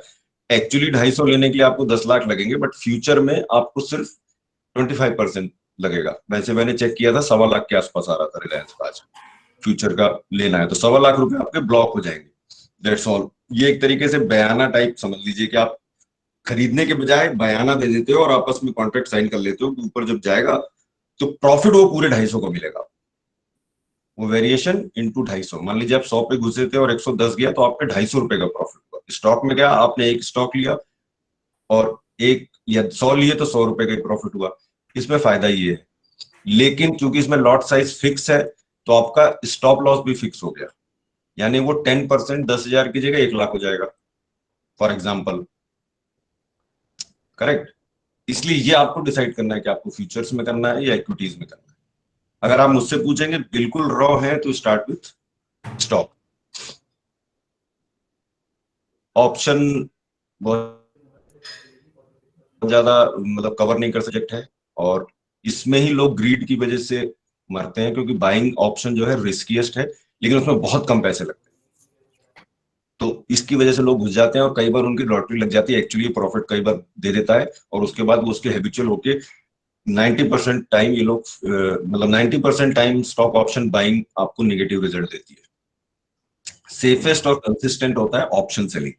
एक्चुअली 250 लेने के लिए आपको 10 लाख लगेंगे, बट फ्यूचर में आपको सिर्फ 25% लगेगा। वैसे मैंने चेक किया था, 1.25 लाख के आसपास आ रहा था रिलायंस का। आज फ्यूचर का लेना है तो 1.25 लाख रुपए आपके ब्लॉक हो जाएंगे, दैट्स ऑल। ये एक तरीके से बयाना टाइप समझ लीजिए कि आप खरीदने के बजाय बयाना दे देते हो और आपस में कॉन्ट्रैक्ट साइन कर लेते हो, ऊपर जब जाएगा तो प्रॉफिट वो पूरे 250 का मिलेगा। वो वेरिएशन इंटू 250, मान लीजिए आप 100 पे घुसे थे और 110 गया तो आपके 250 रुपए का प्रॉफिट हुआ। स्टॉक में क्या, आपने एक स्टॉक लिया और एक या 100 लिए तो 100 रुपए का प्रॉफिट हुआ। इसमें फायदा ये है, लेकिन चूंकि इसमें लॉट साइज फिक्स है तो आपका स्टॉप लॉस भी फिक्स हो गया, यानी वो 10% 10,000 की जगह 1 लाख हो जाएगा फॉर एग्जाम्पल, करेक्ट। इसलिए ये आपको डिसाइड करना है कि आपको फ्यूचर्स में करना है या इक्विटीज में करना है। अगर आप मुझसे पूछेंगे बिल्कुल रॉ है तो स्टार्ट विथ स्टॉक। ऑप्शन बहुत ज्यादा मतलब कवर नहीं कर सब्जेक्ट है, और इसमें ही लोग ग्रीड की वजह से मरते हैं, क्योंकि बाइंग ऑप्शन जो है रिस्कीएस्ट है, लेकिन उसमें बहुत कम पैसे लगते हैं, तो इसकी वजह से लोग घुस जाते हैं और कई बार उनकी लॉटरी लग जाती है। एक्चुअली प्रॉफिट कई बार दे देता है और उसके बाद वो उसके हैबिचुअल होके 90% टाइम ये लोग मतलब 90% टाइम स्टॉक ऑप्शन बाइंग आपको नेगेटिव रिजल्ट देती है। सेफेस्ट और कंसिस्टेंट होता है ऑप्शन सेलिंग।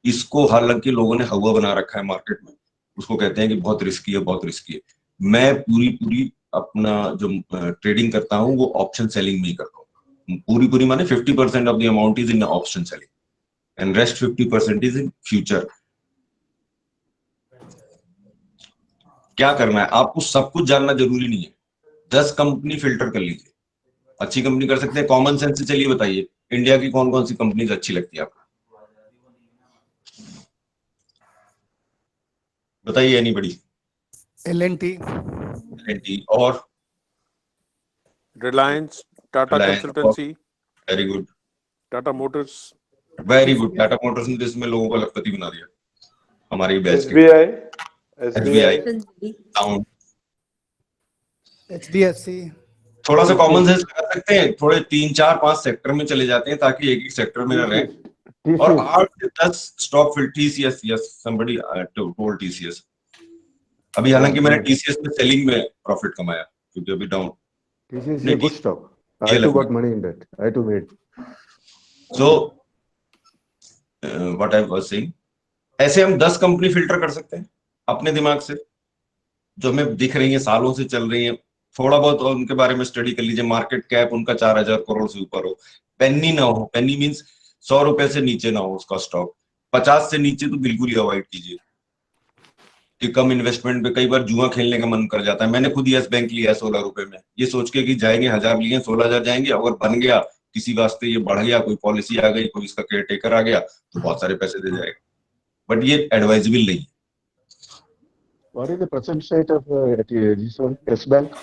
इसको हालांकि लोगों ने हवा बना रखा है मार्केट में, उसको कहते हैं कि बहुत रिस्की है, बहुत रिस्की है। मैं पूरी अपना जो ट्रेडिंग करता हूँ वो ऑप्शन सेलिंग में ही करता हूँ। पूरी माने 50% of the amount is in option selling and rest 50% is in future. क्या करना है आपको, सब कुछ जानना जरूरी नहीं है। 10 कंपनी फिल्टर कर लीजिए, अच्छी कंपनी कर सकते हैं। कॉमन सेंस से चलिए बताइए, इंडिया की कौन कौन सी कंपनीज अच्छी लगती है आपको, बताइए एनीबॉडी। L&T, एल और Reliance, Tata Consultancy, very good, Tata Motors, very good. Tata Motors ने इसमें लोगों का लखपति बना दिया हमारी बैच के। SBI, SBI SBI. Down. HDFC, थोड़ा सा कॉमन सेंस लगा सकते हैं, थोड़े 3 4 5 सेक्टर में चले जाते हैं ताकि एक ही सेक्टर में ना रहे। और 8 से 10 stock fill TCS, yes somebody told TCS. अभी हालांकि मैंने टीसीएस में सेलिंग में प्रॉफिट कमाया क्योंकि अभी down. TCS is a good stock. I too got money in that. I too made. So what I was saying, ऐसे हम 10 कंपनी फिल्टर कर सकते हैं अपने दिमाग से, जो हमें दिख रही है, सालों से चल रही है। थोड़ा बहुत और उनके बारे में स्टडी कर लीजिए, मार्केट कैप उनका 4000 करोड़ से ऊपर हो, पेनी ना हो, पेनी मींस 100 रुपए से नीचे ना हो उसका स्टॉक, 50 से नीचे तो बिल्कुल ही अवॉइड कीजिए कि कम इन्वेस्टमेंट पे कई बार जुआ खेलने का मन कर जाता है। मैंने खुद यस बैंक लिया 16 रुपए में, ये सोच के कि जाएंगे 1000 लिए 16,000 जाएंगे, अगर बन गया किसी वास्ते ये बढ़ गया, कोई पॉलिसी आ गई, कोई इसका केयर टेकर आ गया तो बहुत सारे पैसे दे जाएगा, बट ये एडवाइजेबल नहीं है। What is the present state of this one? Yes Bank?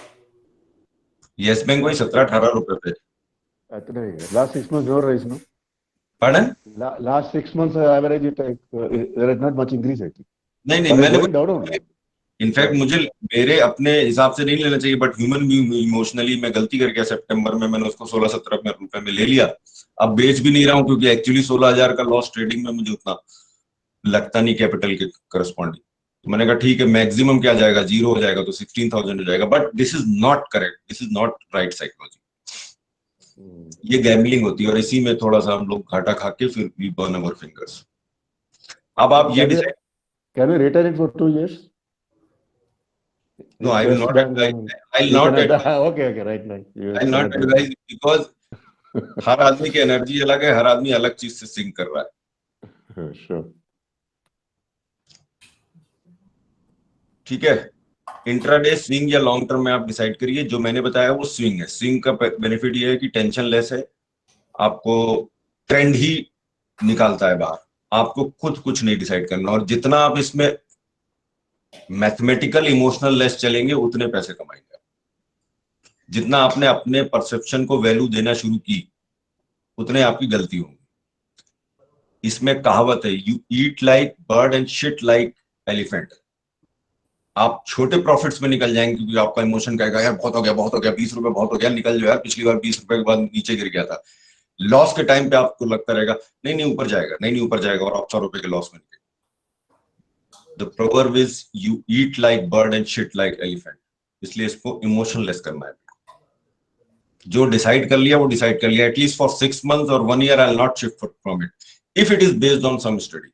Yes bank वही 17-18 रुपए पे। Last 6 months, no rise, no? Pardon? Last 6 months, average, there is not much increase, I think. नहीं मैंने इनफैक्ट मुझे मेरे अपने हिसाब से नहीं लेना चाहिए, बट ह्यूमन इमोशनली मैं गलती कर गया, सितंबर में मैंने उसको 16-17 रुपए में ले लिया। अब बेच भी नहीं रहा हूँ क्योंकि एक्चुअली 16,000 का लॉस ट्रेडिंग में मुझे उतना लगता नहीं कैपिटल के करस्पॉन्डिंग। तो मैंने कहा ठीक है, मैक्सिमम क्या जाएगा, 0 हो जाएगा तो 16,000 हो जाएगा, but this is not correct, this is not right psychology. ये गैम्बलिंग होती है और इसी में थोड़ा सा हम लोग घाटा खा के फिर वी बर्न आवर फिंगर्स। अब आप ये decide, Can we retain it for 2 years? No, I will not advise. I'll not advise. Okay, right. I'll not advise because हर आदमी की एनर्जी अलग है, हर आदमी अलग चीज से सिंक कर रहा है। Sure. ठीक है, इंट्राडे स्विंग या लॉन्ग टर्म में आप डिसाइड करिए। जो मैंने बताया वो स्विंग है। स्विंग का बेनिफिट ये है कि टेंशन लेस है, आपको ट्रेंड ही निकालता है बाहर, आपको खुद कुछ नहीं डिसाइड करना, और जितना आप इसमें मैथमेटिकल इमोशनल लेस चलेंगे उतने पैसे कमाएंगे। जितना आपने अपने परसेप्शन को वैल्यू देना शुरू की उतने आपकी गलती होंगी। इसमें कहावत है, you eat like bird and shit like elephant. आप छोटे प्रॉफिट्स में निकल जाएंगे क्योंकि आपका इमोशन कहेगा यार बहुत हो गया, बहुत हो गया, 20 रुपए बहुत हो गया, निकल जाओ यार, पिछली बार 20 रुपए के बाद नीचे गिर गया था। लॉस के टाइम पे आपको लगता रहेगा नहीं नहीं ऊपर जाएगा, नहीं नहीं ऊपर जाएगा, और आप 100 रुपए के लॉस में निकले। The proverb is you eat like bird and shit like elephant. इसलिए इसको इमोशनलेस करना है। जो डिसाइड कर लिया वो डिसाइड कर लिया, एटलीस्ट फॉर 6 months और 1 year I will not shift from it if it is based on some study.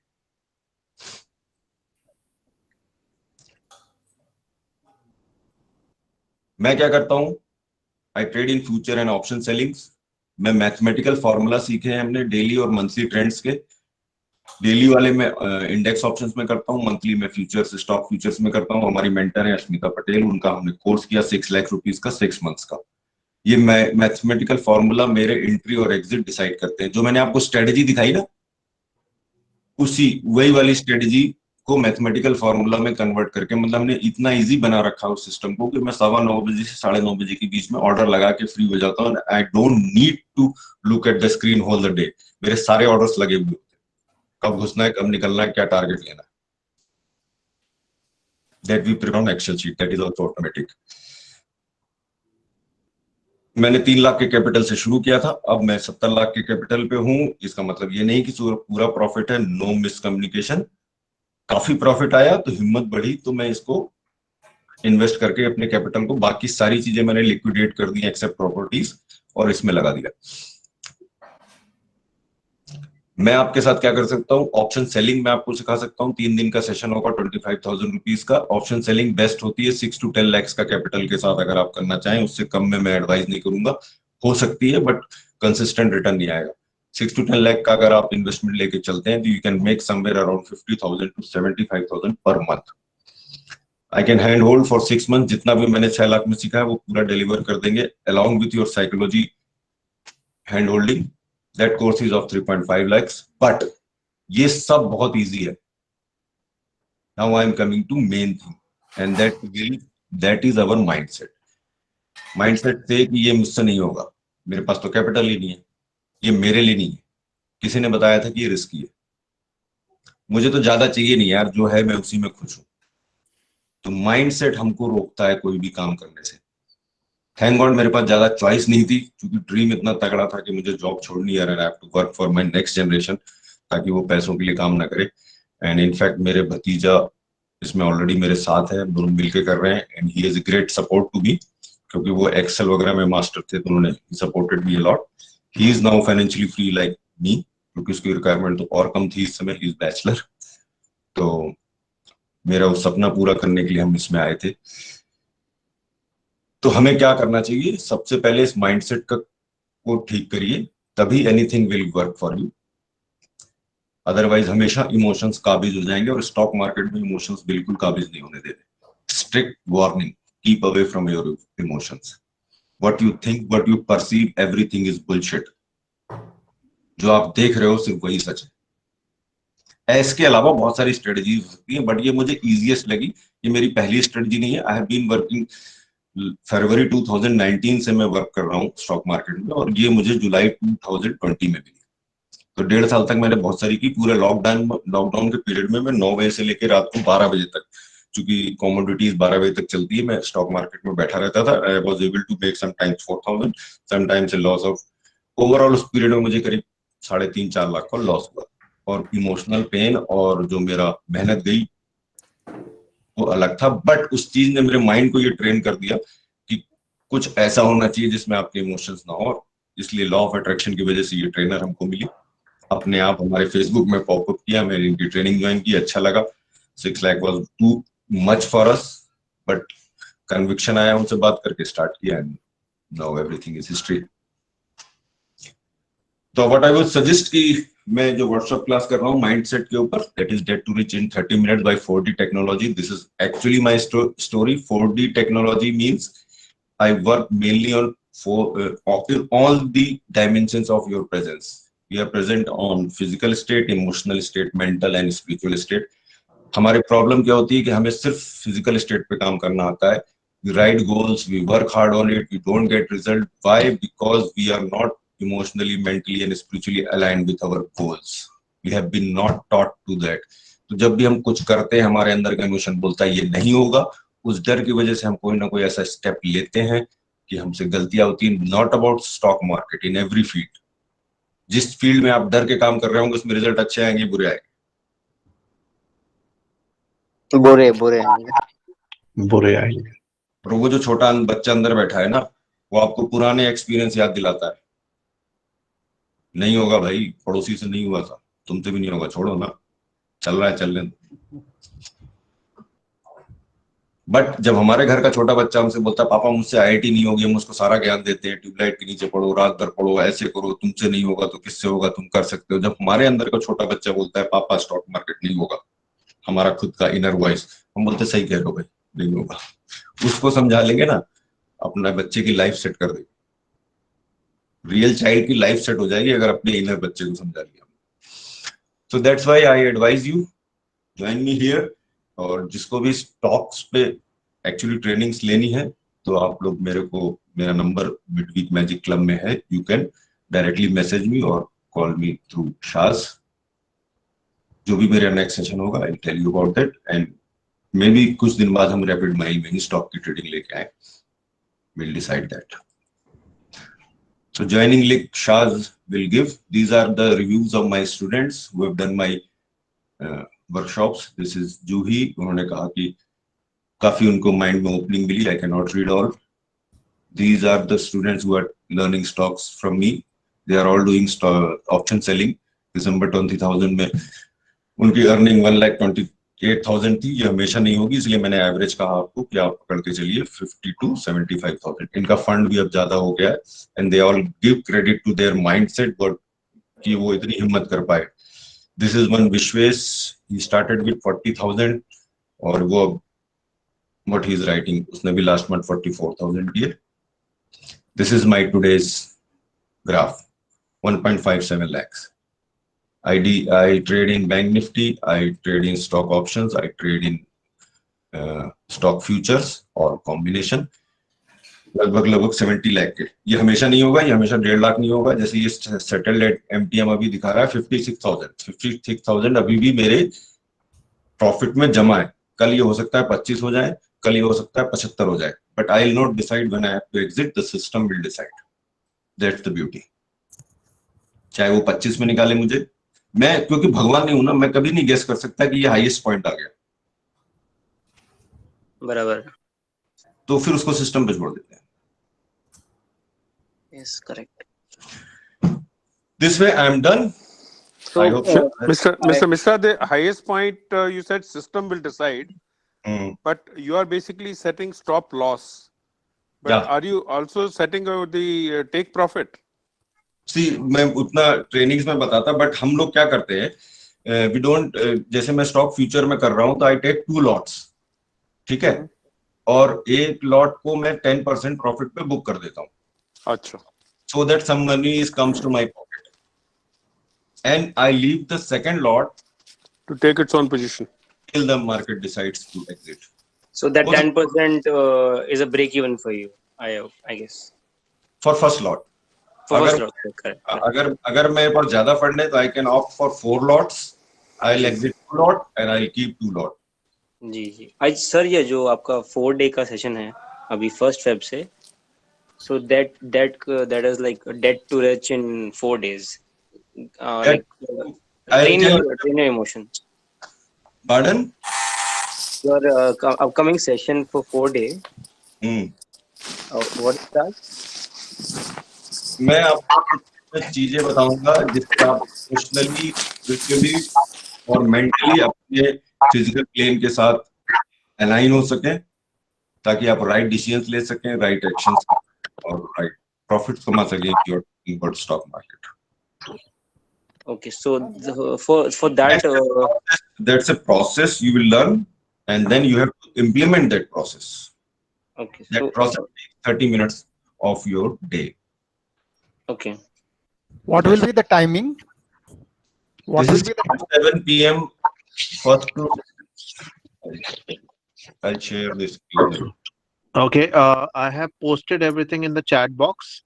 मैं क्या करता हूं, I trade in future and option sellings. मैं मैथमेटिकल फॉर्मूला सीखे हैं हमने डेली और मंथली ट्रेंड्स के। डेली वाले में इंडेक्स ऑप्शंस में करता हूँ, मंथली में फ्यूचर्स, स्टॉक फ्यूचर्स में करता हूँ। हमारी मेंटर है अश्मिता पटेल, उनका हमने कोर्स किया 6 लाख रुपीस का 6 months का। ये मैथमेटिकल फॉर्मूला मेरे एंट्री और एग्जिट डिसाइड करते हैं। जो मैंने आपको स्ट्रेटेजी दिखाई ना, उसी वही वाली स्ट्रेटेजी को मैथमेटिकल फॉर्मूला में कन्वर्ट करके, मतलब हमने इतना इजी बना रखा उस सिस्टम को कि मैं 9:15 बजे से 9:30 बजे के बीच में ऑर्डर लगा के फ्री हो जाता हूँ। I don't need to look at the screen whole the day. मेरे सारे ऑर्डर्स लगे हुए होते हैं, कब घुसना है, कब निकलना है, क्या टारगेट लेना है। That we prepare on Excel sheet, that is also automatic. मैंने 3 लाख के कैपिटल से शुरू किया था, अब मैं 70 लाख के कैपिटल पे हूं। इसका मतलब ये नहीं कि पूरा प्रॉफिट है, नो मिसकम्युनिकेशन। काफी प्रॉफिट आया तो हिम्मत बढ़ी, तो मैं इसको इन्वेस्ट करके अपने कैपिटल को, बाकी सारी चीजें मैंने लिक्विडेट कर दी एक्सेप्ट प्रॉपर्टीज, और इसमें लगा दिया। मैं आपके साथ क्या कर सकता हूँ, ऑप्शन सेलिंग मैं आपको सिखा सकता हूँ। 3 दिन का सेशन होगा 25,000 रुपीज का। ऑप्शन सेलिंग बेस्ट होती है 6 to 10 lakhs का कैपिटल के साथ अगर आप करना चाहें। उससे कम में मैं एडवाइस नहीं करूंगा, हो सकती है बट कंसिस्टेंट रिटर्न नहीं आएगा। 6 to 10 lakh का अगर आप इन्वेस्टमेंट लेके चलते हैं तो you can make somewhere around 50,000 to 75,000 per month. I can hand hold for 6 months। जितना भी मैंने 6 लाख में सीखा है वो पूरा डिलीवर कर देंगे along with your psychology hand holding. That course is of 3.5 lakhs, but ये सब बहुत इजी है। Now I am coming to main thing, and that is our mindset. Mindset से कि ये मुझसे नहीं होगा, मेरे पास तो कैपिटल ही नहीं है, ये मेरे लिए नहीं है, किसी ने बताया था कि ये रिस्की है, मुझे तो ज्यादा चाहिए नहीं यार, जो है मैं उसी में खुश हूं। तो माइंडसेट हमको रोकता है कोई भी काम करने से। थैंक गॉड मेरे पास ज्यादा चॉइस नहीं थी, क्योंकि ड्रीम इतना तगड़ा था कि मुझे जॉब छोड़नी है, I have to work for my next generation, ताकि वो पैसों के लिए काम ना करे। एंड इनफैक्ट मेरे भतीजा इसमें ऑलरेडी मेरे साथ है, दोनों मिलके कर रहे हैं, and he is a great support to me, क्योंकि वो एक्सेल वगैरह में मास्टर थे, तो उन्होंने supported me a lot. He is now financially free like me, क्योंकि उसकी रिक्वायरमेंट तो और कम थी इस समय, ही इज बैचलर। तो मेरा वो सपना पूरा करने के लिए हम इसमें आए थे। तो हमें क्या करना चाहिए, सबसे पहले इस माइंडसेट को ठीक करिए, तभी anything will work for you. Otherwise हमेशा इमोशंस काबिज हो जाएंगे, और स्टॉक मार्केट में इमोशंस बिल्कुल काबिज नहीं होने देते। Strict warning, keep away from your emotions. What you think, what you perceive, everything is bullshit. जो आप देख रहे हो सिर्फ वही सच है। इसके अलावा बहुत सारी स्ट्रेटजीज हो सकती है, बट ये मुझे इजीएस्ट लगी। ये मेरी पहली स्ट्रेटजी नहीं है, आई हैव बीन वर्किंग फरवरी 2019 से मैं वर्क कर रहा हूँ स्टॉक मार्केट में, और ये मुझे जुलाई 2020 में मिली। तो 1.5 साल तक मैंने बहुत सारी की। पूरे लॉकडाउन के पीरियड में मैं 9 बजे से लेकर रात को 12 बजे तक, चूंकि कॉमोडिटीज 12 बजे तक चलती है, मैं स्टॉक मार्केट में बैठा रहता था। I was able to make sometimes 4,000, sometimes loss of, overall उस पीरियड में मुझे करीब 3.5-4 लाख का लॉस हुआ। और इमोशनल पेन और जो मेरा मेहनत गई वो अलग था, बट उस चीज ने मेरे माइंड को ये ट्रेन कर दिया कि कुछ ऐसा होना चाहिए जिसमें आपके इमोशंस ना हो। इसलिए लॉ ऑफ अट्रैक्शन की वजह से ये ट्रेनर हमको मिली, अपने आप हमारे फेसबुक में पॉपअप किया, मैंने इनकी ट्रेनिंग ज्वाइन की, अच्छा लगा। 6 lakh was too much for us, but conviction आया, उनसे बात करके स्टार्ट किया, and now everything is history. तो व्हाट आई वुड सजेस्ट कि मैं जो व्हाट्सएप क्लास कर रहा हूँ माइंडसेट के ऊपर, that is debt to rich इन 30 minutes by 4D technology. This is actually my story. 4D technology means I work mainly on all the dimensions of your presence. We are present on physical state, emotional state, mental and spiritual state. हमारी problem क्या होती है कि हमें सिर्फ physical state पे काम करना आता है। We write goals, we work hard on it, we don't get result. Why? Because we are not emotionally, mentally and spiritually aligned with our goals. We have been not taught to that. तो जब भी हम कुछ करते हैं हमारे अंदर का इमोशन बोलता है ये नहीं होगा, उस डर की वजह से हम कोई ना कोई ऐसा स्टेप लेते हैं कि हमसे गलतियां होती हैं. Not about stock market, in every field. जिस फील्ड में आप डर के काम कर रहे होंगे उसमें रिजल्ट अच्छे आएंगे बुरे आएंगे. बुरे आएंगे. बुरे आएंगे. और वो जो छोटा बच्चा अंदर बैठा है ना, वो आपको पुराने एक्सपीरियंस याद दिलाता है. नहीं होगा भाई, पड़ोसी से नहीं हुआ था, तुमसे भी नहीं होगा, छोड़ो ना, चल रहा है चलने दो. बट जब हमारे घर का छोटा बच्चा हमसे बोलता है पापा मुझसे आईआईटी नहीं होगी, हम उसको सारा ज्ञान देते हैं, ट्यूबलाइट के नीचे पढ़ो, रात भर पढ़ो, ऐसे करो, तुमसे नहीं होगा तो किससे होगा, तुम कर सकते हो. जब हमारे अंदर का छोटा बच्चा बोलता है पापा स्टॉक मार्केट नहीं होगा, हमारा खुद का इनर वॉइस, हम बोलते सही कह रहे हो भाई, नहीं होगा. उसको समझा लेंगे ना, अपना बच्चे की लाइफ सेट कर देंगे. रियल चाइल्ड की लाइफ सेट हो जाएगी अगर अपने इनर बच्चे को समझा लिया. So that's why I advise you join me here. और जिसको भी स्टॉक्स पे एक्चुअली ट्रेनिंग्स लेनी है तो आप लोग मेरा नंबर मिडवीक मैजिक क्लब में है. You can directly message me और कॉल मी थ्रू शाज. जो भी मेरा नेक्स्ट सेशन होगा I tell you about that. And maybe कुछ दिन बाद हम रैपिड माइल में ही स्टॉक की ट्रेडिंग लेके आए. Will decide that. So joining link Shaz will give. These are the reviews of my students who have done my workshops. This is Juhi. उन्होंने कहा कि काफी उनको माइंड में ओपनिंग मिली. I cannot read all. These are the students who are learning stocks from me. They are all doing option selling. December 20,000 में उनकी earning 1,28,000 थी. ये हमेशा नहीं होगी, इसलिए मैंने एवरेज कहा आपको कि आप पकड़ के चलिए 50 to 75,000. इनका फंड भी अब ज्यादा हो गया है. And they all give credit to their mindset but कि वो इतनी हिम्मत कर पाए. This is one Vishwesh. He started with 40,000 और वो व्हाट ही इज राइटिंग, उसने भी लास्ट मंथ 44,000 किए. This is my today's graph. 1.57 lakhs. I trade in Bank Nifty, I trade in stock options, I trade in stock futures और combination. लगभग 70 लाख के. ये हमेशा नहीं होगा, ये हमेशा 1.5 लाख नहीं होगा. जैसे ये सेटल्ड एट MTM अभी दिखा रहा है 56,000 अभी भी मेरे प्रॉफिट में जमा है. कल ये हो सकता है 25 हो जाए, कल ये हो सकता है 75 हो जाए. But I will not decide when I have to exit, the system will decide. That's the beauty. चाहे वो 25 में निकाले मुझे, मैं क्योंकि भगवान नहीं हूं ना, मैं कभी नहीं गेस कर सकता कि ये हाईएस्ट पॉइंट आ गया. बराबर. तो फिर उसको सिस्टम पे छोड़ देते हैं. Yes, correct. This way I am done. So, I hope so. Mr. Mishra, the highest point you said system will decide, but you are basically setting stop loss. But Yeah. are you also setting the take profit? See, मैं उतना trainings में बताता, but हम लोग क्या करते हैं, we don't. जैसे मैं स्टॉक फ्यूचर में कर रहा हूं तो आई टेक 2 लॉट्स. ठीक है. और एक लॉट को मैं 10% प्रॉफिट पे बुक कर देता हूँ. अच्छा. So that some money comes to my pocket, and I leave the second lot To take its own position till the market decides to exit. So that 10% is a break even for you, I guess. For first lot. For first lot, correct. अगर मेरे पास ज्यादा fund है तो I can opt for 4 lots. I'll exit 2 lot and I'll keep 2 lot. जी. आज sir ये जो आपका 4 day का सेशन है अभी 1st Feb से, so that is like dead to rich in 4 days. Like train your emotion. Pardon? Your upcoming session for 4 day. What is that? मैं आपको चीजें बताऊंगा जिससे आप इमोशनली, स्पिरिचुअली और मेंटली अपने फिजिकल प्लेन के साथ अलाइन हो सकें, ताकि आप राइट डिसीजंस ले सकें, राइट एक्शंस और राइट प्रॉफिट्स कमा सकें in stock market. Okay, so for that that's a process you will learn, and then you have to implement that process. Okay, That process takes 30 minutes of your day. Okay. What will be the timing? What This will is be the 7 p.m. First to I'll share this screen. Okay, I have posted everything in the chat box.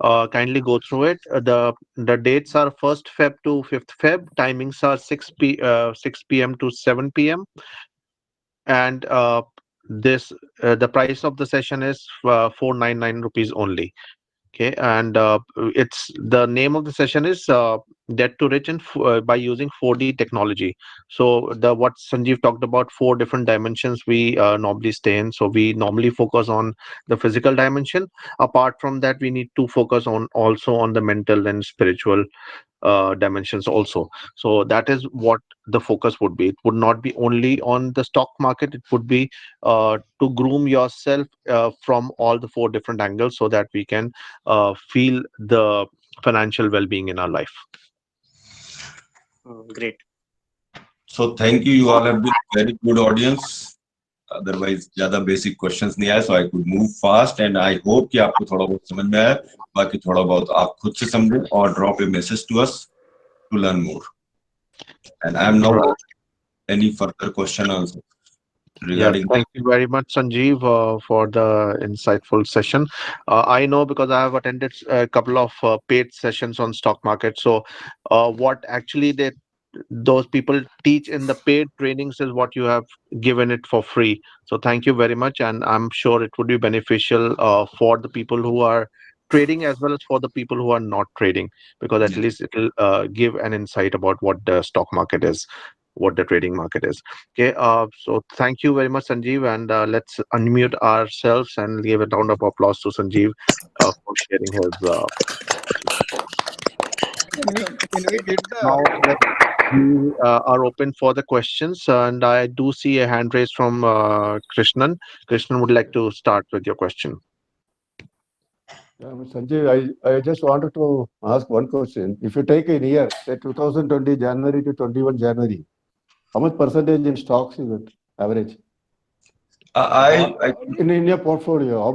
Kindly go through it. The dates are 1st Feb to 5th Feb. Timings are 6 p.m. to 7 p.m. And this the price of the session is 499 rupees only. Okay, and it's the name of the session is Debt to Rich by using 4D technology. So the what Sanjeev talked about, four different dimensions we normally stay in. So we normally focus on the physical dimension. Apart from that, we need to focus on also on the mental and spiritual dimensions also. So that is what the focus would be. It would not be only on the stock market. It would be to groom yourself from all the four different angles so that we can feel the financial well-being in our life. Great. So thank you. You all have been very good audience. Otherwise ज्यादा basic questions नहीं आए, so I could move fast and I hope कि आपको थोड़ा बहुत समझ में आया. बाकी थोड़ा बहुत आप खुद से समझें और drop a message to us to learn more. And I am now any further question answer regarding. Thank you very much, Sanjeev, for the insightful session. I know because I have attended a couple of paid sessions on stock market. So, what actually those people teach in the paid trainings is what you have given it for free. So, thank you very much, and I'm sure it would be beneficial for the people who are trading as well as for the people who are not trading, because at least it will give an insight about what the stock market is, what the trading market is. Okay, so thank you very much, Sanjeev, and let's unmute ourselves and give a round of applause to Sanjeev for sharing his. Can we get Now the we are open for the questions, and I do see a hand raised from Krishnan. Krishnan would like to start with your question. Yeah, Sanjay, I just wanted to ask one question. If you take a year, say 2020 January to 21 January, how much percentage in stocks is it, average? In your portfolio, how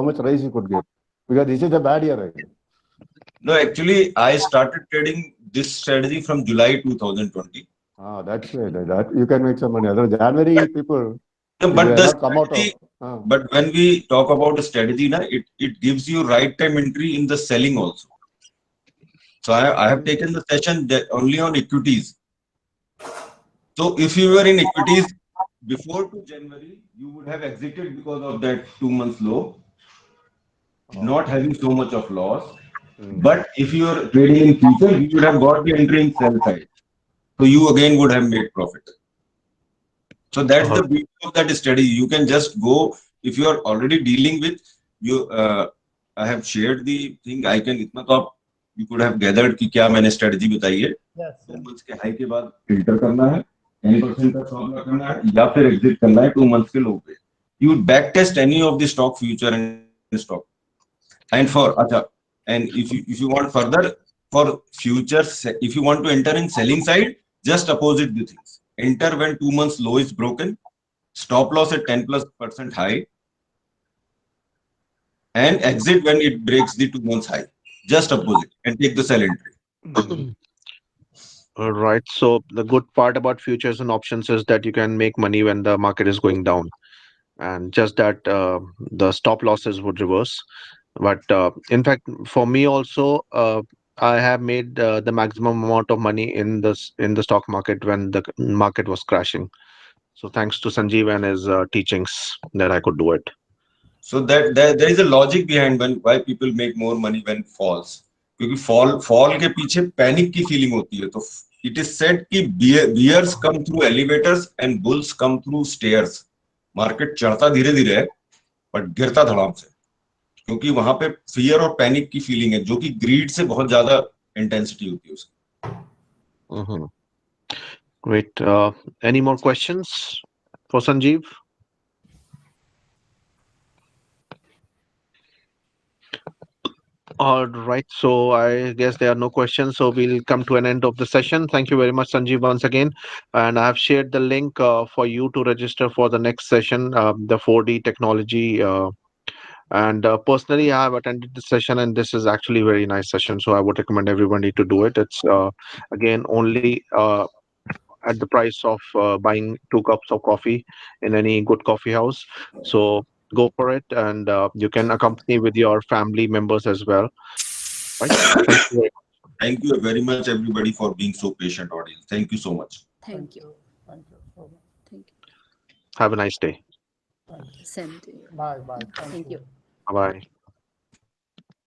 much rise you could get? Because this is a bad year, right? No, actually, I started trading this strategy from July 2020. That's way. That you can make some money. Other January people, No, if but they the have not come out strategy, of. but when we talk about a strategy, na, it gives you right time entry in the selling also. So I have taken the session only on equities. So if you were in equities before 2 January, you would have exited because of that 2 months low, not having so much of loss. But if you are trading in future, you would have got the entry in sell side. So you again would have made profit. So that's the beauty of that strategy. You can just go if you are already dealing with you. I have shared the thing. I can इतना तो आप you could have gathered कि क्या मैंने strategy बताई है. 2 months के high के बाद filter करना है, 10% का stop loss करना है या फिर exit करना है 2 months के low पे. You would backtest any of the stock future and stock. And for अच्छा, and if you want further for futures, if you want to enter in selling side, just opposite the things. Enter when 2 months low is broken, stop loss at 10+% high, and exit when it breaks the 2 months high. Just opposite and take the sell entry. All right. So the good part about futures and options is that you can make money when the market is going down, and just that the stop losses would reverse. But in fact, for me also, I have made the maximum amount of money in the stock market when the market was crashing. So thanks to Sanjeev and his teachings that I could do it. So that there is a logic behind why people make more money when falls. क्योंकि fall के पीछे panic की feeling होती है. तो it is said कि bears come through elevators and bulls come through stairs. Market चढ़ता धीरे धीरे है, but गिरता धड़ाम से. क्योंकि वहां पे fear और panic की feeling है, जो कि greed से बहुत ज्यादा intensity होती है उसकी. Great. Any more questions for Sanjeev? All right. So I guess there are no questions. So we'll come to an end of the session. Thank you very much, Sanjeev, once again. And I have shared the link for you to register for the next session, the 4D technology. And personally, I have attended the session, and this is actually a very nice session. So I would recommend everybody to do it. It's again only at the price of buying 2 cups of coffee in any good coffee house. So go for it, and you can accompany with your family members as well. Right? Thank you. Thank you very much, everybody, for being so patient, audience. Thank you so much. Thank you. Thank you so much. Thank you. Have a nice day. Thank you. Same to you. Bye, bye. Thank you. Bye bye.